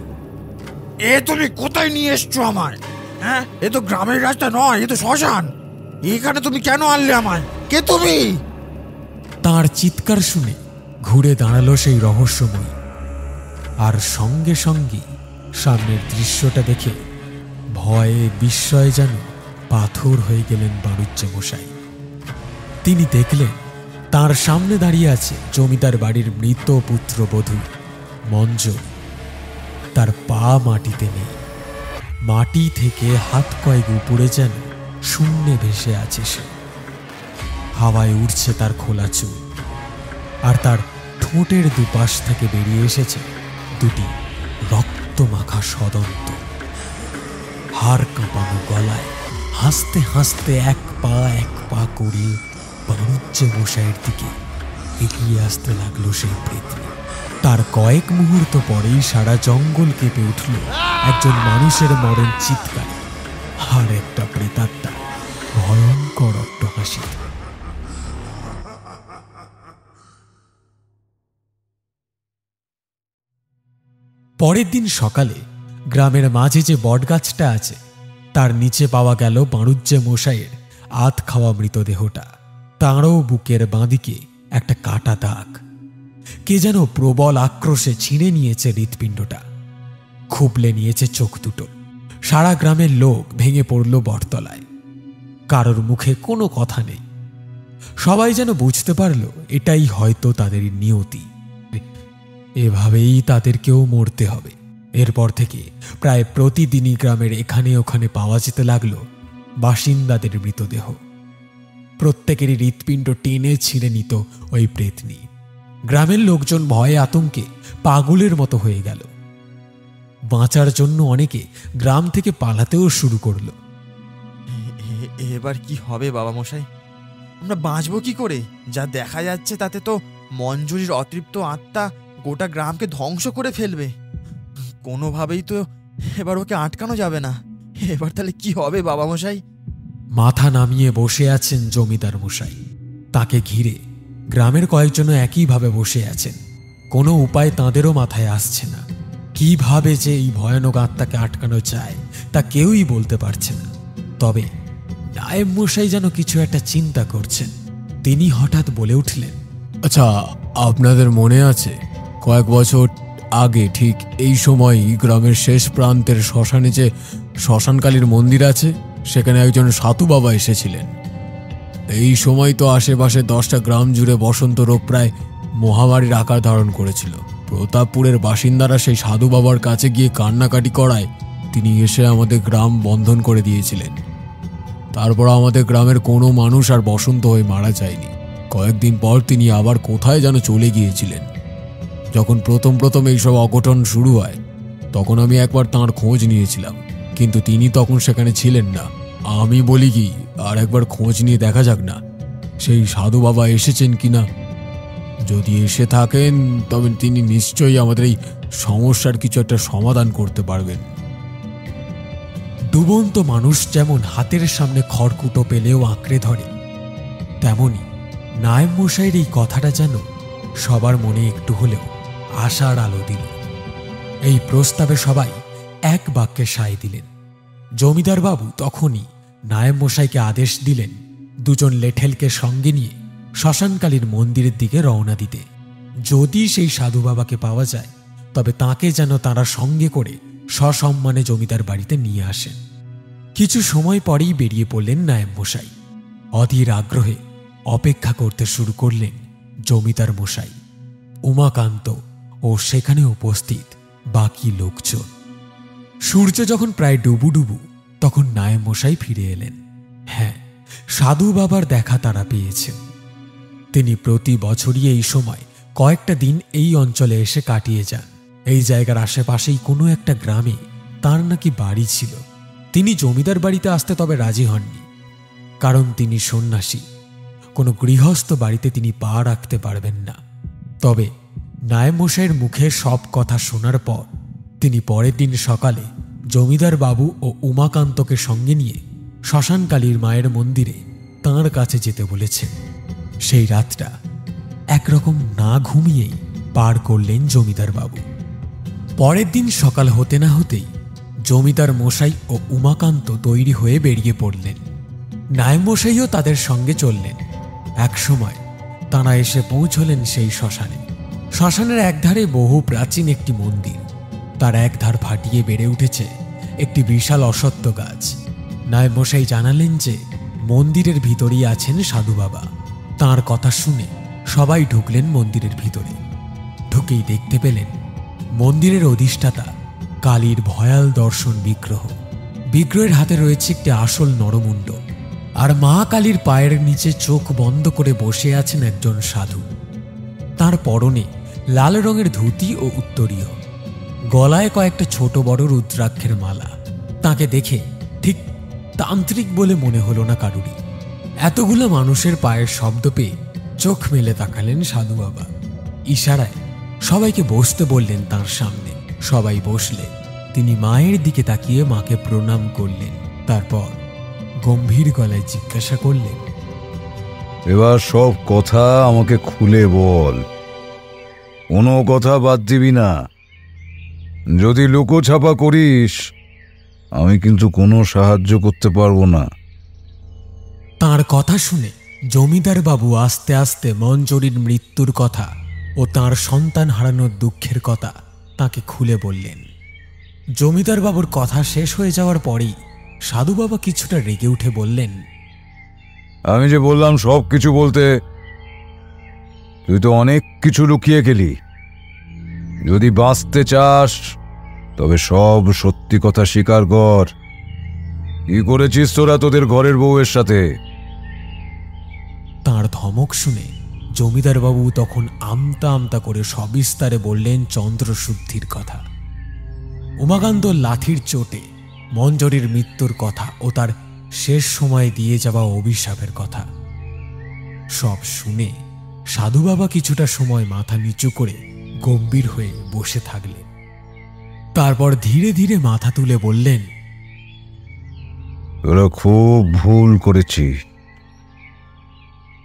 এ তুমি কোথায় নিয়ে এসছো আমায়? এ তো গ্রামের রাস্তা নয়, এ তো শ্মশান। এখানে তুমি কেন আনলে আমায়? কে তুমি? তাঁর চিৎকার শুনে ঘুরে দাঁড়ালো সেই রহস্যময়ী। আর সঙ্গে সঙ্গে সামনের দৃশ্যটা দেখে ভয়ে বিস্ময়ে যেন পাথর হয়ে গেলেন বাণুজ্য মশাই। তিনি দেখলেন তার সামনে দাঁড়িয়ে আছে জমিদার বাড়ির মৃত পুত্রবধূ মঞ্জরি। তার পা মাটিতে নেই, মাটি থেকে হাত কয়েক উপরে যেন শূন্যে ভেসে আছে সে। হাওয়ায় উঠছে তার খোলা চুল, আর তার ঠোঁটের দুপাশ থেকে বেরিয়ে এসেছে দুটি রক্তমাখা সদন্ত। হাড় কাঁপানো গলায় হাসতে হাসতে এক পা করে বাণুজ্য মশাইয়ের দিকে এগিয়ে আসতে লাগলো সেই প্রেতনী। তার কয়েক মুহূর্ত পরেই সারা জঙ্গল কেঁপে উঠল একজন মানুষের মরণ চিৎকার আর একটা প্রেতাত্মা ভয়ঙ্কর অট্টহাসিতে। পরের দিন সকালে গ্রামের মাঝে যে বটগাছটা আছে তার নিচে পাওয়া গেল বাঁড়ুজ্জে মশাইয়ের আধ খাওয়া মৃতদেহটা। তাঁরও বুকের বাঁদিকে একটা কাটা দাগ। কে যেন প্রবল আক্রোশে ছিঁড়ে নিয়েছে হৃৎপিণ্ডটা, খুবলে নিয়েছে চোখ দুটো। সারা গ্রামের লোক ভেঙে পড়ল বটতলায়। কারোর মুখে কোনো কথা নেই। সবাই যেন বুঝতে পারল এটাই হয়তো তাদের নিয়তি, এভাবেই তাদেরকেও মরতে হবে। এরপর থেকে প্রায় প্রতিদিনই গ্রামের এখানে ওখানে পাওয়া যেতে লাগলো বাসিন্দাদের মৃতদেহ। প্রত্যেকেরই হৃৎপিণ্ড টেনে ছিঁড়ে নিত ওই প্রেতনি। গ্রামের লোকজন ভয়ে আতঙ্কে পাগলের মতো হয়ে গেল। বাঁচার জন্য অনেকে গ্রাম থেকে পালাতেও শুরু করলো। এবার কি হবে বাবা মশাই? আমরা বাঁচবো কি করে? যা দেখা যাচ্ছে তাতে তো মঞ্জুরির অতৃপ্ত আত্মা গোটা গ্রামকে ধ্বংস করে ফেলবে। কোনোভাবেই তো এবার ওকে আটকানো যাবে না। এবার তাহলে কি হবে বাবা মশাই? মাথা নামিয়ে বসে আছেন জমিদার মশাই। তাকে ঘিরে গ্রামের কয়েকজন একইভাবে বসে আছেন। কোনো উপায় তাঁদেরও মাথায় আসছে না। কিভাবে যে এই ভয়ানক আত্মাকে আটকানো যায় তা কেউই বলতে পারছে না। তবে নায়েব মশাই যেন কিছু একটা চিন্তা করছেন। তিনি হঠাৎ বলে উঠলেন, আচ্ছা, আপনাদের মনে আছে কয়েক বছর আগে ঠিক এই সময়ই গ্রামের শেষ প্রান্তের শ্মশানে যে শ্মশানকালীর মন্দির আছে সেখানে একজন সাধু বাবা এসেছিলেন। এই সময় তো আশেপাশে 10টা গ্রাম জুড়ে বসন্ত রোগ প্রায় মহামারীর আকার ধারণ করেছিল। প্রতাপপুরের বাসিন্দারা সেই সাধু বাবার কাছে গিয়ে কান্নাকাটি করায় তিনি এসে আমাদের গ্রাম বন্ধন করে দিয়েছিলেন। তারপর আমাদের গ্রামের কোনো মানুষ আর বসন্ত হয়ে মারা যায়নি। কয়েকদিন পর তিনি আবার কোথায় যেন চলে গিয়েছিলেন। যখন প্রথম এইসব অঘটন শুরু হয় তখন আমি একবার তাঁর খোঁজ নিয়েছিলাম, কিন্তু তিনি তখন সেখানে ছিলেন না। আমি বলি কি, আর একবার খোঁজ নিয়ে দেখা যাক না সেই সাধু বাবা এসেছেন কিনা। যদি এসে থাকেন তবে তিনি নিশ্চয়ই আমাদের এই সমস্যার কিছু একটা সমাধান করতে পারবেন। ডুবন্ত মানুষ যেমন হাতের সামনে খড়কুটো পেলেও আঁকড়ে ধরে, তেমনি নায়েব মশাইয়ের এই কথাটা যেন সবার মনে একটু হলেও আশার আলো দিল। এই প্রস্তাবে সবাই এক বাক্যে সায় দিলেন। জমিদার বাবু তখনই নায়েব মশাইকে আদেশ দিলেন দুজন লেঠেলকে সঙ্গে নিয়ে শ্মশানকালীর মন্দিরের দিকে রওনা দিতে। যদি সেই সাধু বাবাকে পাওয়া যায় তবে তাকে যেন তারা সঙ্গে করে সসম্মানে জমিদার বাড়িতে নিয়ে আসেন। কিছু সময় পরেই বেরিয়ে পড়লেন নায়েব মশাই। অধীর আগ্রহে অপেক্ষা করতে শুরু করলেন জমিদার মশাই, উমাকান্ত ও সেখানে উপস্থিত বাকি লোকজন। সূর্য যখন প্রায় ডুবু তখন নায়েব মশাই ফিরে এলেন। হ্যাঁ, সাধু বাবার দেখা তারা পেয়েছেন। তিনি প্রতি বছরই এই সময় কয়েকটা দিন এই অঞ্চলে এসে কাটিয়ে যান। এই জায়গার আশেপাশেই কোনো একটা গ্রামে তার নাকি বাড়ি ছিল। তিনি জমিদার বাড়িতে আসতে তবে রাজি হননি, কারণ তিনি সন্ন্যাসী। কোনো গৃহস্থ বাড়িতে তিনি পা রাখতে পারবেন না। তবে নায়েব মশাইয়ের মুখে সব কথা শোনার পর তিনি পরের দিন সকালে জমিদার বাবু ও উমাকান্তকে সঙ্গে নিয়ে শ্মশানকালীর মায়ের মন্দিরে তাঁর কাছে যেতে বলেছেন। সেই রাতটা একরকম না ঘুমিয়েই পার করলেন জমিদার বাবু। পরের দিন সকাল হতে না হতেই জমিদার মশাই ও উমাকান্ত তৈরি হয়ে বেরিয়ে পড়লেন। নায়েব মশাইও তাদের সঙ্গে চললেন। একসময় তাঁরা এসে পৌঁছলেন সেই শ্মশানে। শ্মশানের একধারে বহু প্রাচীন একটি মন্দির, তার একধার ফাটিয়ে বেড়ে উঠেছে একটি বিশাল অশ্বত্থ গাছ। নায়েব মশাই জানালেন যে মন্দিরের ভিতরেই আছেন সাধু বাবা। তাঁর কথা শুনে সবাই ঢুকলেন মন্দিরের ভিতরে। ঢুকেই দেখতে পেলেন মন্দিরের অধিষ্ঠাতা কালীর ভয়াল দর্শন বিগ্রহ। বিগ্রহের হাতে রয়েছে একটি আসল নরমুণ্ড, আর মা কালীর পায়ের নিচে চোখ বন্ধ করে বসে আছেন একজন সাধু। তার পরনে লাল রঙের ধুতি ও উত্তরীয়, গলায় কয়েকটা ছোট বড় রুদ্রাক্ষের মালা। তাকে দেখে ঠিক তান্ত্রিক বলে মনে হলো না কারুরই। এতগুলো মানুষের পায়ের শব্দ পেয়ে চোখ মেলে তাকালেন সাধু বাবা। ইশারায় সবাইকে বসতে বললেন তার সামনে। সবাই বসলে তিনি মায়ের দিকে তাকিয়ে মাকে প্রণাম করলেন। তারপর গম্ভীর গলায় জিজ্ঞাসা করলেন, এবার সব কথা আমাকে খুলে বল, কোনো কথা বাদ দিবি না। যদি লুকোছাপা করিস আমি কিন্তু কোনো সাহায্য করতে পারবো না। তাঁর কথা শুনে জমিদার বাবু আস্তে আস্তে মঞ্জরির মৃত্যুর কথা ও তাঁর সন্তান হারানোর দুঃখের কথা তাকে খুলে বললেন। জমিদার বাবুর কথা শেষ হয়ে যাওয়ার পরেই সাধু বাবা কিছুটা রেগে উঠে বললেন, আমি যে বললাম সব কিছু বলতে, তুই তো অনেক কিছু লুকিয়ে গেলি। যদি বাঁচতে চাস তবে সব সত্যি কথা স্বীকার কর। কি করেছিস তোরা তোদের ঘরের বউয়ের সাথে? তাঁর ধমক শুনে জমিদার বাবু তখন আমতা আমতা করে সবিস্তারে বললেন চন্দ্রশুদ্ধির কথা, উমাকান্ত লাঠির চোটে মঞ্জরির মৃত্যুর কথা ও তার শেষ সময় দিয়ে যাওয়া অভিশাপের কথা। সব শুনে সাধু বাবা কিছুটা সময় মাথা নিচু করে গম্ভীর হয়ে বসে থাকলেন। তারপর ধীরে ধীরে মাথা তুলে বললেন, তোরা খুব ভুল করেছিস।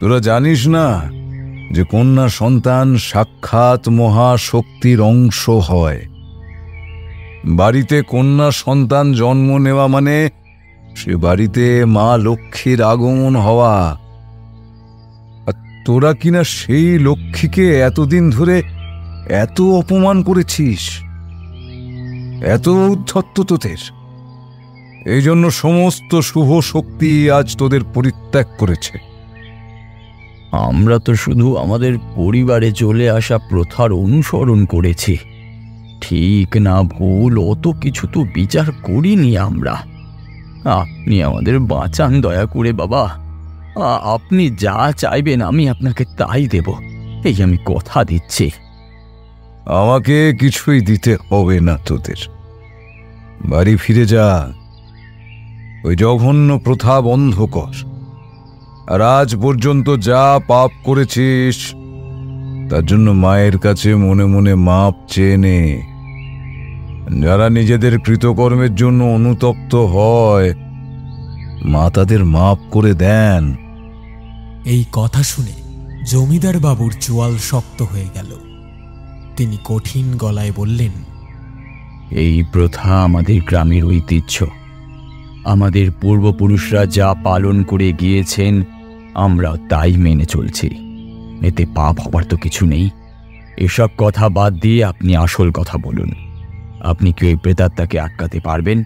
তোরা জানিস না যে কন্যা সন্তান সাক্ষাৎ মহাশক্তির অংশ হয়। বাড়িতে কন্যা সন্তান জন্ম নেওয়া মানে সে বাড়িতে মা লক্ষ্মীর আগমন হওয়া। আর তোরা কিনা সেই লক্ষ্মীকে এতদিন ধরে এত অপমান করেছিস, এত উদ্ধত্ত তোদের। এই জন্য সমস্ত শুভ শক্তি আজ তোদের পরিত্যাগ করেছে। আমরা তো শুধু আমাদের পরিবারে চলে আসা প্রথার অনুসরণ করেছি। ঠিক না ভুল অত কিছু তো বিচার করিনি আমরা। আপনি আমাদের বাঁচান দয়া করে বাবা। আপনি যা চাইবেন আমি আপনাকে তাই দেব, এই আমি কথা দিচ্ছি। আমাকে কিছুই দিতে হবে না তোদের। বাড়ি ফিরে যা, ওই জঘন্য প্রথা বন্ধ কর। আর আজ পর্যন্ত যা পাপ করেছিস তার জন্য মায়ের কাছে মনে মনে মাপ চেয়ে নে। যারা নিজেদের কৃতকর্মের জন্য অনুতপ্ত হয় মা তাদের মাপ করে দেন। এই কথা শুনে জমিদার বাবুর চোয়াল শক্ত হয়ে গেল। তিনি কঠিন গলায় বললেন, এই প্রথা আমাদের গ্রামের ঐতিহ্য। আমাদের পূর্বপুরুষরা যা পালন করে গিয়েছেন আমরা তাই মেনে চলছি। এতে পাপ হবার তো কিছু নেই। এসব কথা বাদ দিয়ে আপনি আসল কথা বলুন। আপনি কি ওই প্রেতাত্মাকে আটকাতে পারবেন?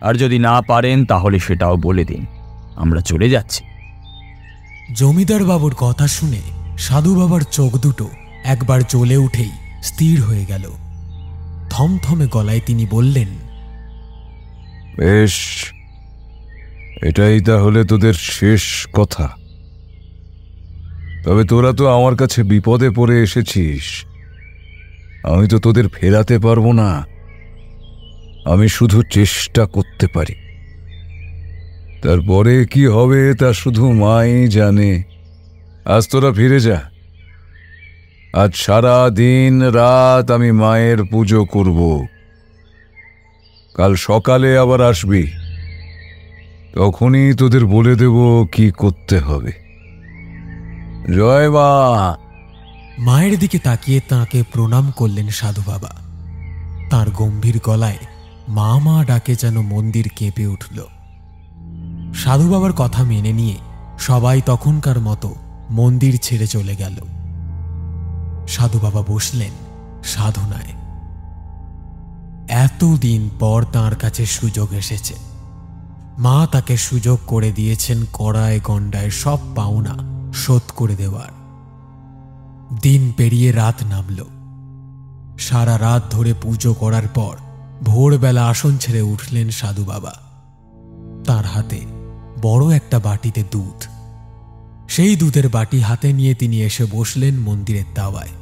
আর যদি না পারেন তাহলে সেটাও বলে দিন, আমরা চলে যাচ্ছি। জমিদার বাবুর কথা শুনে সাধু বাবার চোখ দুটো একবার জ্বলে উঠেই স্থির হয়ে গেল। থমথমে গলায় তিনি বললেন, বেশ, এটাই তাহলে তোদের শেষ কথা। তবে তোরা তো আমার কাছে বিপদে পড়ে এসেছিস, আমি তো তোদের ফেরাতে পারবো না। আমি শুধু চেষ্টা করতে পারি, তারপরে কি হবে তা শুধু মাই জানে। আজ তোরা ফিরে যা। আজ সারা দিন রাত আমি মায়ের পুজো করব। কাল সকালে আবার আসবি, তখনই তোদের বলে দেব কি করতে হবে। জয় মা। মায়ের দিকে তাকিয়ে তাঁকে প্রণাম করলেন সাধু বাবা। তাঁর গম্ভীর গলায় মা মা ডাকে যেন মন্দির কেঁপে উঠল। সাধু বাবার কথা মেনে নিয়ে সবাই তখনকার মতো মন্দির ছেড়ে চলে গেল। সাধু বাবা বসলেন সাধনায়। এতদিন পর তাঁর কাছে সুযোগ এসেছে। মা তাকে সুযোগ করে দিয়েছেন কড়ায় গণ্ডায় সব পাওনা শোধ করে দেওয়ার। দিন পেরিয়ে রাত নামল। সারা রাত ধরে পুজো করার পর ভোরবেলা আসন ছেড়ে উঠলেন সাধু বাবা। তার হাতে বড় একটা বাটিতে দুধ। সেই দুধের বাটি হাতে নিয়ে তিনি এসে বসলেন মন্দিরের দাওয়ায়।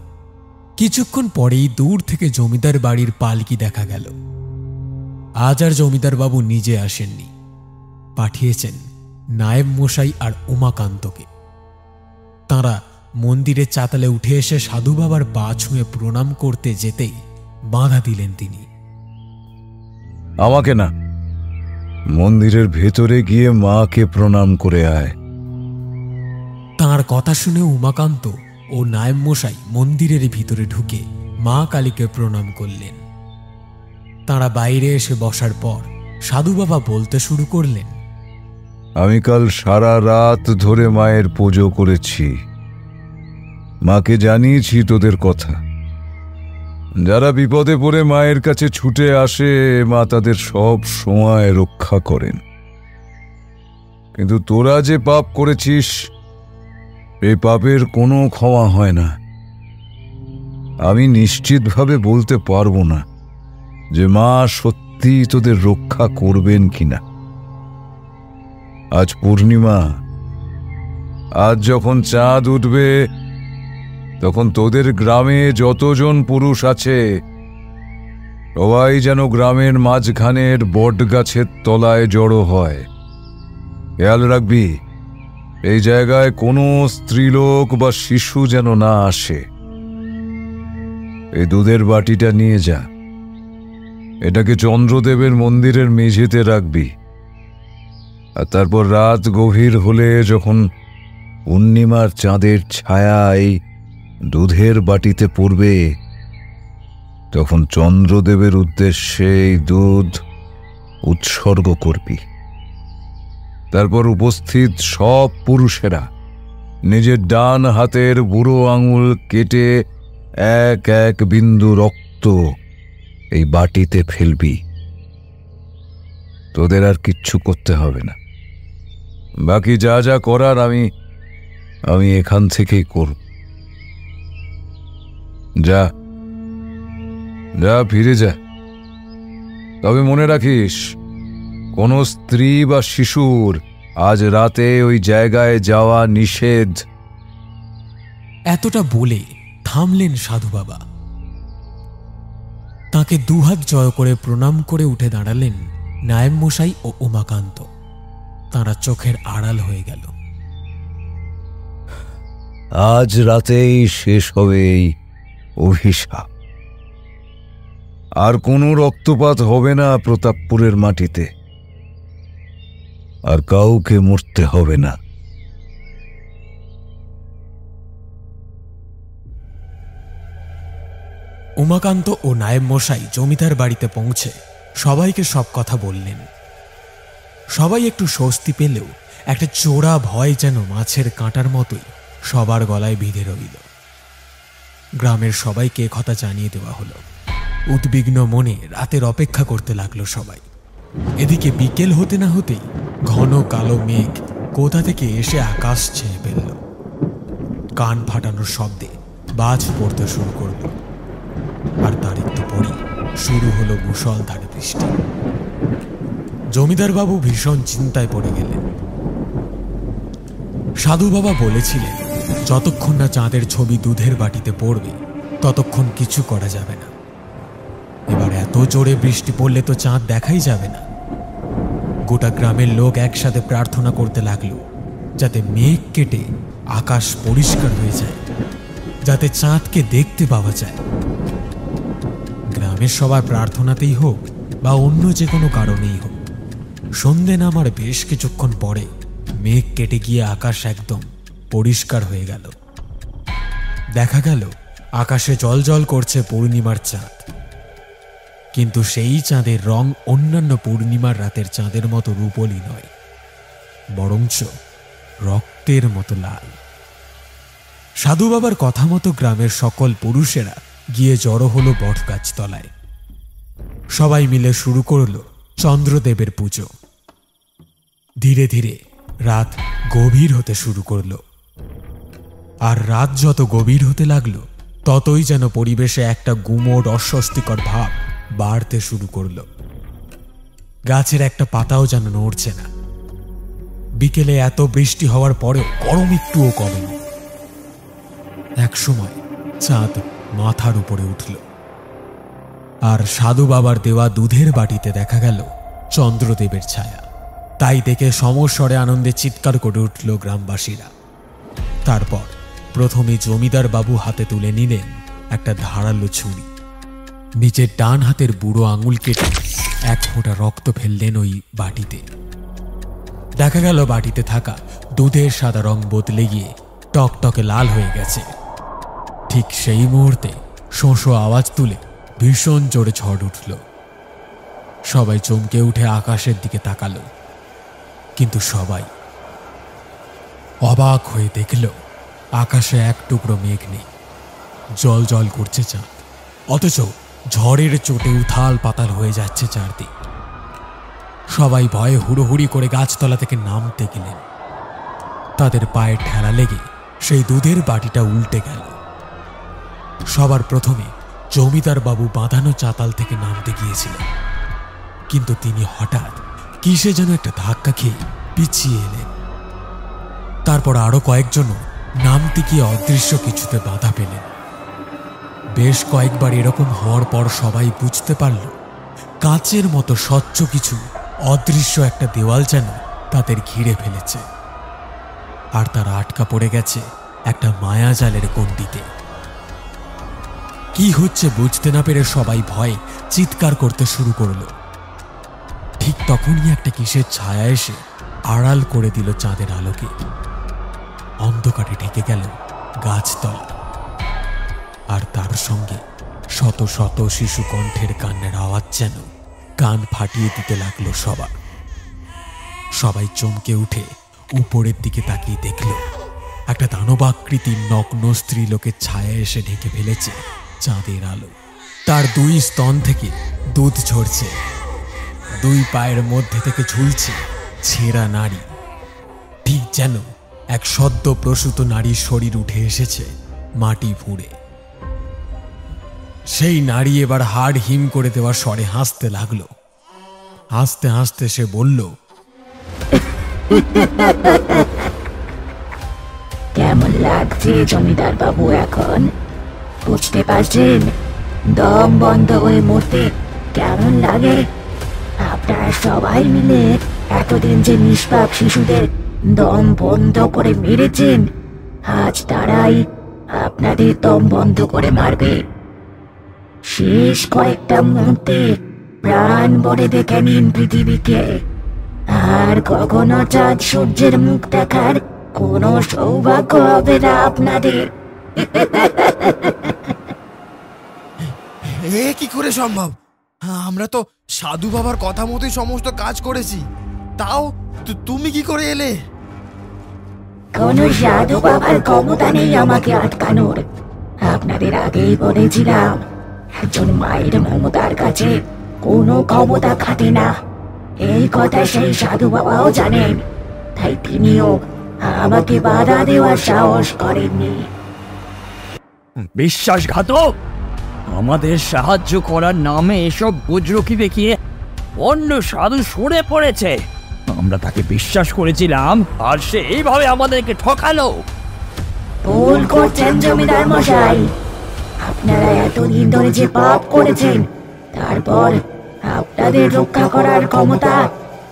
কিছুক্ষণ পরেই দূর থেকে জমিদার বাড়ির পালকি দেখা গেল। আজ আর জমিদার বাবু নিজে আসেননি, পাঠিয়েছেন নায়েব মশাই আর উমাকান্তকে। তাঁরা মন্দিরের চাতালে উঠে এসে সাধু বাবার পা ছুঁয়ে প্রণাম করতে যেতেই বাধা দিলেন তিনি। আমাকে না, মন্দিরের ভেতরে গিয়ে মাকে প্রণাম করে আয়। তাঁর কথা শুনে উমাকান্ত ও নায়েব মশাই মন্দিরের ভিতরে ঢুকে মা কালীকে প্রণাম করলেন। তাঁরা বাইরে এসে বসার পর সাধু বাবা বলতে শুরু করলেন, আমি কাল সারা রাত ধরে মায়ের পুজো করেছি। মাকে জানিয়েছি তোদের কথা। যারা বিপদে পড়ে মায়ের কাছে ছুটে আসে, মা তাদের সব সময় রক্ষা করেন। কিন্তু তোরা যে পাপ করেছিস, এই পাপের কোনো ক্ষমা হয় না। আমি নিশ্চিতভাবে বলতে পারবো না যে মা সত্যি তোদের রক্ষা করবেন কিনা। আজ পূর্ণিমা, আজ যখন চাঁদ উঠবে তখন তোদের গ্রামে যতজন পুরুষ আছে সবাই যেন গ্রামের মাঝখানের বট গাছের তলায় জড়ো হয়। খেয়াল রাখবি, এই জায়গায় কোনো স্ত্রীলোক বা শিশু যেন না আসে। এই দুধের বাটিটা নিয়ে যা, এটাকে চন্দ্রদেবের মন্দিরের মেঝেতে রাখবি। আর তারপর রাত গভীর হলে যখন পূর্ণিমার চাঁদের ছায়ায় দুধের বাটিতে পড়বে, তখন চন্দ্রদেবের উদ্দেশ্যে এই দুধ উৎসর্গ করবি। তারপর উপস্থিত সব পুরুষেরা নিজের ডান হাতের বুড়ো আঙুল কেটে এক এক বিন্দু রক্ত এই বাটিতে ফেলবি। তোদের আর কিচ্ছু করতে হবে না। বাকি যা যা করার আমি এখান থেকেই করব। যা যা, ফিরে যা। তবে মনে রাখিস, কোনো স্ত্রী বা শিশুর আজ রাতে ওই জায়গায় যাওয়া নিষেধ। এতটা বলে থামলেন সাধু বাবা। তাকে দুহাত জয় করে প্রণাম করে উঠে দাঁড়ালেন নায়েব মশাই ও উমাকান্ত। তাঁরা চোখের আড়াল হয়ে গেল। আজ রাতেই শেষ হবে এই অভিশাপ। আর কোনো রক্তপাত হবে না প্রতাপপুরের মাটিতে, আর কাউকে মরতে হবে না। উমাকান্ত ও নায়েব মশাই জমিদার বাড়িতে পৌঁছে সবাইকে সব কথা বললেন। সবাই একটু স্বস্তি পেলেও একটা চোরা ভয় যেন মাছের কাঁটার মতোই সবার গলায় বিঁধে রইল। গ্রামের সবাইকে কথা জানিয়ে দেওয়া হলো। উদ্বিগ্ন মনে রাতের অপেক্ষা করতে লাগলো সবাই। এদিকে বিকেল হতে না হতেই ঘন কালো মেঘ কোথা থেকে এসে আকাশ ছেয়ে ফেলল। কান ফাটানোর শব্দে বাজ পড়তে শুরু করল। আর তার একটু পরই শুরু হলো মুষলধারে বৃষ্টি। জমিদার বাবু ভীষণ চিন্তায় পড়ে গেলেন। সাধু বাবা বলেছিলেন, যতক্ষণ না চাঁদের ছবি দুধের বাটিতে পড়বে ততক্ষণ কিছু করা যাবে না। এবার এত জোরে বৃষ্টি পড়লে তো চাঁদ দেখাই যাবে না। গোটা গ্রামের লোক একসাথে প্রার্থনা করতে লাগলো যাতে মেঘ কেটে আকাশ পরিষ্কার হয়ে যায়, যাতে চাঁদকে দেখতে পাওয়া যায়। গ্রামের সবার প্রার্থনাতেই হোক বা অন্য যে কোনো কারণেই হোক, সন্ধে নামার বেশ কিছুক্ষণ পরে মেঘ কেটে গিয়ে আকাশ একদম পরিষ্কার হয়ে গেল। দেখা গেল আকাশে জ্বলজ্বল করছে পূর্ণিমার চাঁদ। কিন্তু সেই চাঁদের রং অন্যান্য পূর্ণিমার রাতের চাঁদের মতো রূপলি নয়, বরঞ্চ রক্তের মতো লাল। সাধু বাবার কথা মতো গ্রামের সকল পুরুষেরা গিয়ে জড়ো হলো বটগাছ তলায়। সবাই মিলে শুরু করল চন্দ্রদেবের পুজো। ধীরে ধীরে রাত গভীর হতে শুরু করল। আর রাত যত গভীর হতে লাগলো ততই যেন পরিবেশে একটা গুমোট অস্বস্তিকর ভাব বাড়তে শুরু করল। গাছের একটা পাতাও যেন নড়ছে না। বিকেলে এত বৃষ্টি হওয়ার পরেও গরম একটুও কমেনি। একসময় চাঁদ মাথার উপরে উঠল, আর সাধু বাবার দেওয়া দুধের বাটিতে দেখা গেল চন্দ্রদেবের ছায়া। তাই দেখে সমস্বরে আনন্দে চিৎকার করে উঠল গ্রামবাসীরা। তারপর প্রথমে জমিদার বাবু হাতে তুলে নিলেন একটা ধারালো ছুরি। নিজের ডান হাতের বুড়ো আঙুল কেটে এক ফোঁটা রক্ত ফেললেন ওই বাটিতে। দেখা গেল বাটিতে থাকা দুধের সাদা রং বদলে গিয়ে টকটকে লাল হয়ে গেছে। ঠিক সেই মুহূর্তে শোঁ শোঁ আওয়াজ তুলে ভীষণ জোরে ঝড় উঠল। সবাই চমকে উঠে আকাশের দিকে তাকালো, কিন্তু সবাই অবাক হয়ে দেখল আকাশে এক টুকরো মেঘ নেই, জল জল করছে চাঁদ, অথচ ঝড়ের চোটে উথাল পাতাল হয়ে যাচ্ছে চারদিক। সবাই ভয়ে হুড়োহুড়ি করে গাছতলা থেকে নামতে গেলেন। তাদের পায়ে ঠেলা লেগে সেই দুধের বাটিটা উল্টে গেল। সবার প্রথমে জমিদার বাবু বাঁধানো চাতাল থেকে নামতে গিয়েছিলেন, কিন্তু তিনি হঠাৎ কিসে যেন একটা ধাক্কা খেয়ে পিছিয়ে এলেন। তারপর আরো কয়েকজনও নামতে গিয়ে অদৃশ্য কিছুতে বাধা পেলেন। বেশ কয়েকবার এরকম হওয়ার পর সবাই বুঝতে পারল কাঁচের মতো স্বচ্ছ কিছু অদৃশ্য একটা দেওয়াল যেন তাদের ঘিরে ফেলেছে, আর তারা আটকা পড়ে গেছে একটা মায়াজালের গণ্ডিতে। কি হচ্ছে বুঝতে না পেরে সবাই ভয়ে চিৎকার করতে শুরু করলো। ঠিক তখনই একটা কিসের ছায়া এসে আড়াল করে দিল চাঁদের আলোকে। অন্ধকারে ঢেকে গেল গাছতলা, আর তার সঙ্গে শত শত শিশু কণ্ঠের কান্নার আওয়াজ যেন কান ফাটিয়ে দিতে লাগলো সবার। সবাই চমকে উঠে উপরের দিকে তাকিয়ে দেখল একটা দানবাকৃতির নগ্ন স্ত্রীলোকের ছায়া এসে ঢেকে ফেলেছে চাঁদের আলো। তার দুই স্তন থেকে দুধ ঝরছে, দুই পায়ের মধ্যে থেকে ঝুলছে ছেঁড়া নাড়ি, ঠিক যেন এক সদ্য প্রসূত নারীর শরীর উঠে এসেছে মাটি ফুঁড়ে। সেই নারী এবার হাড় হিম করে দেওয়া স্বরে হাসতে লাগলো। হাসতে হাসতে সে বলল, কেমন লাগছে জমিদার বাবু এখন? বুঝতে পারছেন দম বন্ধ হয়ে মরতে কেমন লাগে? আপনারা সবাই মিলে এতদিন যে নিষ্পাপ শিশুদের দম বন্ধ করে মেরেছেন, আজ তারাই আপনাদের দম বন্ধ করে মারবে। শেষ কয়েকটা মুহূর্তে প্রাণ ভরে দেখে নিন পৃথিবীকে, আর কখনো চাঁদ সূর্যের মুখ দেখার কোনো সৌভাগ্য হবে না আপনাদের। এ কি করে সম্ভব? আমরা তো সাধু বাবার কথা মতোই সমস্ত কাজ করেছি, তাও তুমি কি করে এলে? কোন সাধু বাবার ক্ষমতা নেই আমাকে আটকানোর। আপনাদের আগেই বলেছিলাম একজন মায়ের মমতার কাছে কোনো ক্ষমতা খাটে না, এই কথা সেই সাধু বাবাও জানেন, তাই তিনিও আমাকে বাধা দেওয়ার সাহস করেননি। বিশ্বাসঘাতক! আমাদের সাহায্য করার নামে এসব বুজরুকি দেখিয়ে অন্য সাধু সরে পড়েছে। আমরা তাকে বিশ্বাস করেছিলাম, আর সে এইভাবে আমাদেরকে ঠকালো। ভুল করছেন জমিদার মশাই। আপনারা এতদিন ধরে যে পাপ করেছেন, তারপর আপনাদের রক্ষা করার ক্ষমতা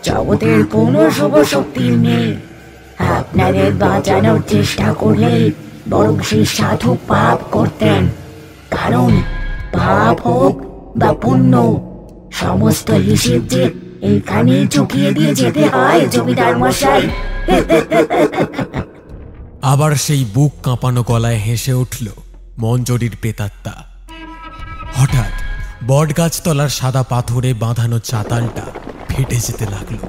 জগতের কোনো শুভ শক্তির নেই। আপনাদের বাঁচানোর চেষ্টা করলেই বরং সেই সাধু পাপ করতেন, কারণ পাপ হোক বা পুণ্য, সমস্ত হিসেব যে এইখানেই চুকিয়ে দিয়ে যেতে হয় জমিদার মশাই। আবার সেই বুক কাঁপানো গলায় হেসে উঠল মঞ্জরির প্রেতাত্মা। হঠাৎ বটগাছতলার সাদা পাথরে বাঁধানো চাতালটা ফেটে যেতে লাগলো।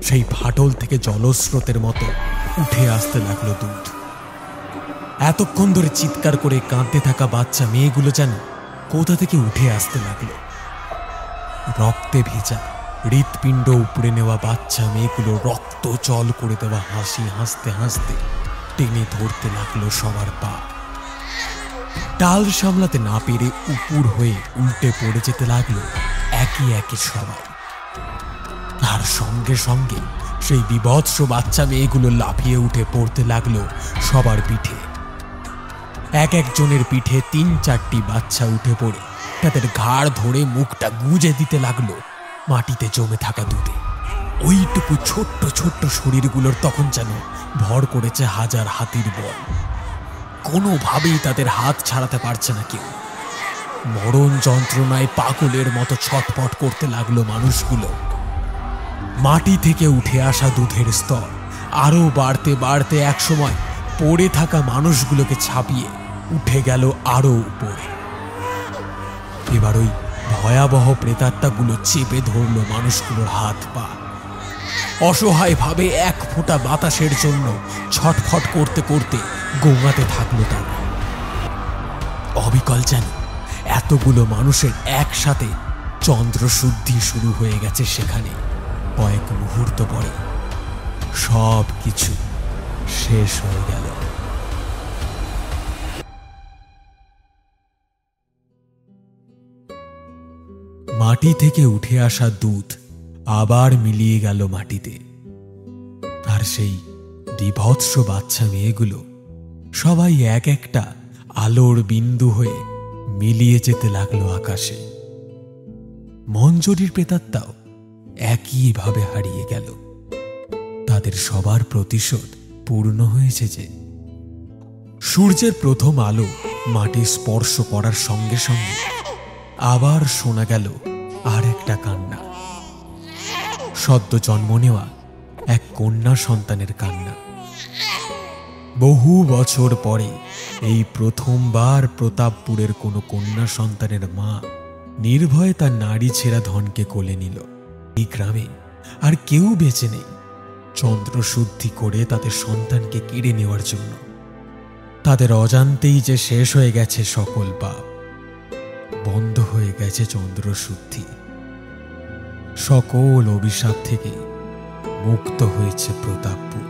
সেই ফাটল থেকে জলস্রোতের মতো উঠে আসতে লাগলো দুধ। এতক্ষণ ধরে চিৎকার করে কাঁদতে থাকা বাচ্চা মেয়েগুলো যেন কোথা থেকে উঠে আসতে লাগলো। রক্তে ভেজা হৃৎপিণ্ড উপড়ে নেওয়া বাচ্চা মেয়েগুলো রক্ত জল করে দেওয়া হাসি হাসতে হাসতে টেনে ধরতে লাগলো সবার পা। টাল সামলাতে না পেরে উপুর হয়ে উল্টে পড়ে যেতে লাগলো একে একে সবাই। আর সঙ্গে সঙ্গে সেই বিভৎস বাচ্চা মেয়েগুলো লাফিয়ে উঠে পড়তে লাগলো সবার পিঠে। এক একজনের পিঠে ৩-৪টি বাচ্চা উঠে পড়ে তাদের ঘাড় ধরে মুখটা গুঁজে দিতে লাগলো মাটিতে জমে থাকা দুধে। ওইটুকু ছোট্ট ছোট্ট শরীরগুলোর তখন যেন ভর করেছে হাজার হাতির বল। কোনোভাবেই তাদের হাত ছাড়াতে পারছে না কেউ। মরণ যন্ত্রণায় পাগলের মতো ছটপট করতে লাগলো মানুষগুলো। মাটি থেকে উঠে আসা দুধের স্তর আরো বাড়তে বাড়তে একসময় পড়ে থাকা মানুষগুলোকে ছাপিয়ে উঠে গেল আরো উপরে। এবার ওই ভয়াবহ প্রেতাত্মাগুলো চেপে ধরল মানুষগুলোর হাত পা। অসহায়ভাবে এক ফোঁটা বাতাসের জন্য ছটফট করতে করতে গোঙাতে থাকলো তারা। অবিকল যেন এতগুলো মানুষের একসাথে চন্দ্রশুদ্ধি শুরু হয়ে গেছে সেখানে। কয়েক মুহূর্ত পরে সব কিছু শেষ হয়ে গেল। মাটি থেকে উঠে আসা দুধ আবার মিলিয়ে গেল মাটিতে, আর সেই বিভৎস বাচ্চা মেয়েগুলো সবাই এক একটা আলোর বিন্দু হয়ে মিলিয়ে যেতে লাগলো আকাশে। মঞ্জরির প্রেতাত্মাও একইভাবে হারিয়ে গেল। তাদের সবার প্রতিশোধ পূর্ণ হয়েছে যে। সূর্যের প্রথম আলো মাটি স্পর্শ করার সঙ্গে সঙ্গে আবার শোনা গেল আর একটা কান্না। সদ্য জন্ম নেওয়া এক কন্যা সন্তানের কান্না। বহু বছর পরে এই প্রথমবার প্রতাপপুরের কোনো কন্যা সন্তানের মা নির্ভয়ে তার নারী ছেঁড়া ধনকে কোলে নিল। এই গ্রামে আর কেউ বেঁচে নেই চন্দ্রশুদ্ধি করে তাদের সন্তানকে কেড়ে নেওয়ার জন্য। তাদের অজান্তেই যে শেষ হয়ে গেছে সকল পাপ, বন্ধ হয়ে গেছে চন্দ্রশুদ্ধি। সকল অভিশাপ থেকে মুক্ত হয়েছে প্রতাপপুর।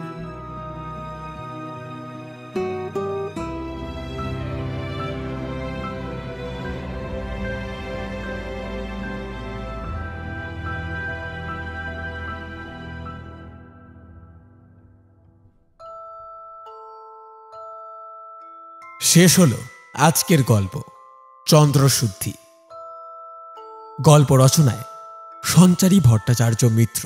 শেষ হলো আজকের গল্প চন্দ্রশুদ্ধি। গল্প রচনায় সঞ্চারী ভট্টাচার্য মিত্র,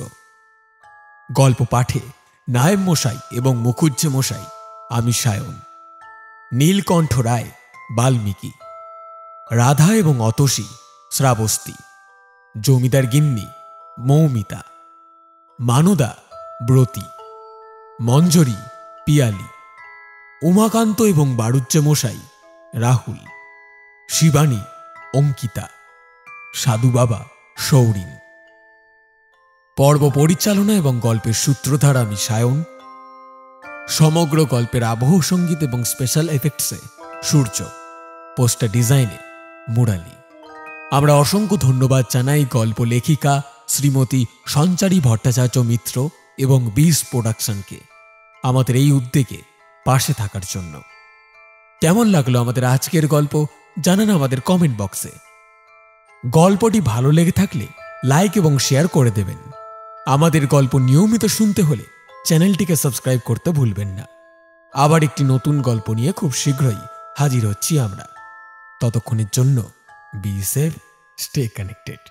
গল্প পাঠে নায়েব মশাই এবং মুখুজ্জে মশাই আমি সায়ন, নীলকণ্ঠ রায় বাল্মীকি, রাধা এবং অতসী শ্রাবস্তী, জমিদার গিন্নি মৌমিতা, মানুদা ব্রতী, মঞ্জরি পিয়ালি, উমাকান্ত এবং বাড়ুজ্জে মশাই রাহুল, শিবানী অঙ্কিতা, সাধু বাবা সৌরিন। পর্ব পরিচালনা এবং গল্পের সূত্রধার আমি সায়ন। সমগ্র গল্পের আবহ সঙ্গীত এবং স্পেশাল এফেক্টসে সূর্য, পোস্টার ডিজাইনে মুরালি। আমরা অসংখ্য ধন্যবাদ জানাই গল্প লেখিকা শ্রীমতী সঞ্চারী ভট্টাচার্য মিত্র এবং বিস প্রোডাকশনকে আমাদের এই উদ্যোগে পাশে থাকার জন্য। কেমন লাগলো আমাদের আজকের গল্প জানান আমাদের কমেন্ট বক্সে। গল্পটি ভালো লেগে থাকলে লাইক এবং শেয়ার করে দেবেন। আমাদের গল্প নিয়মিত শুনতে হলে চ্যানেলটিকে সাবস্ক্রাইব করতে ভুলবেন না। আবার একটি নতুন গল্প নিয়ে খুব শীঘ্রই হাজির হচ্ছি আমরা। ততক্ষণের জন্য বি সেফ, স্টে কানেক্টেড।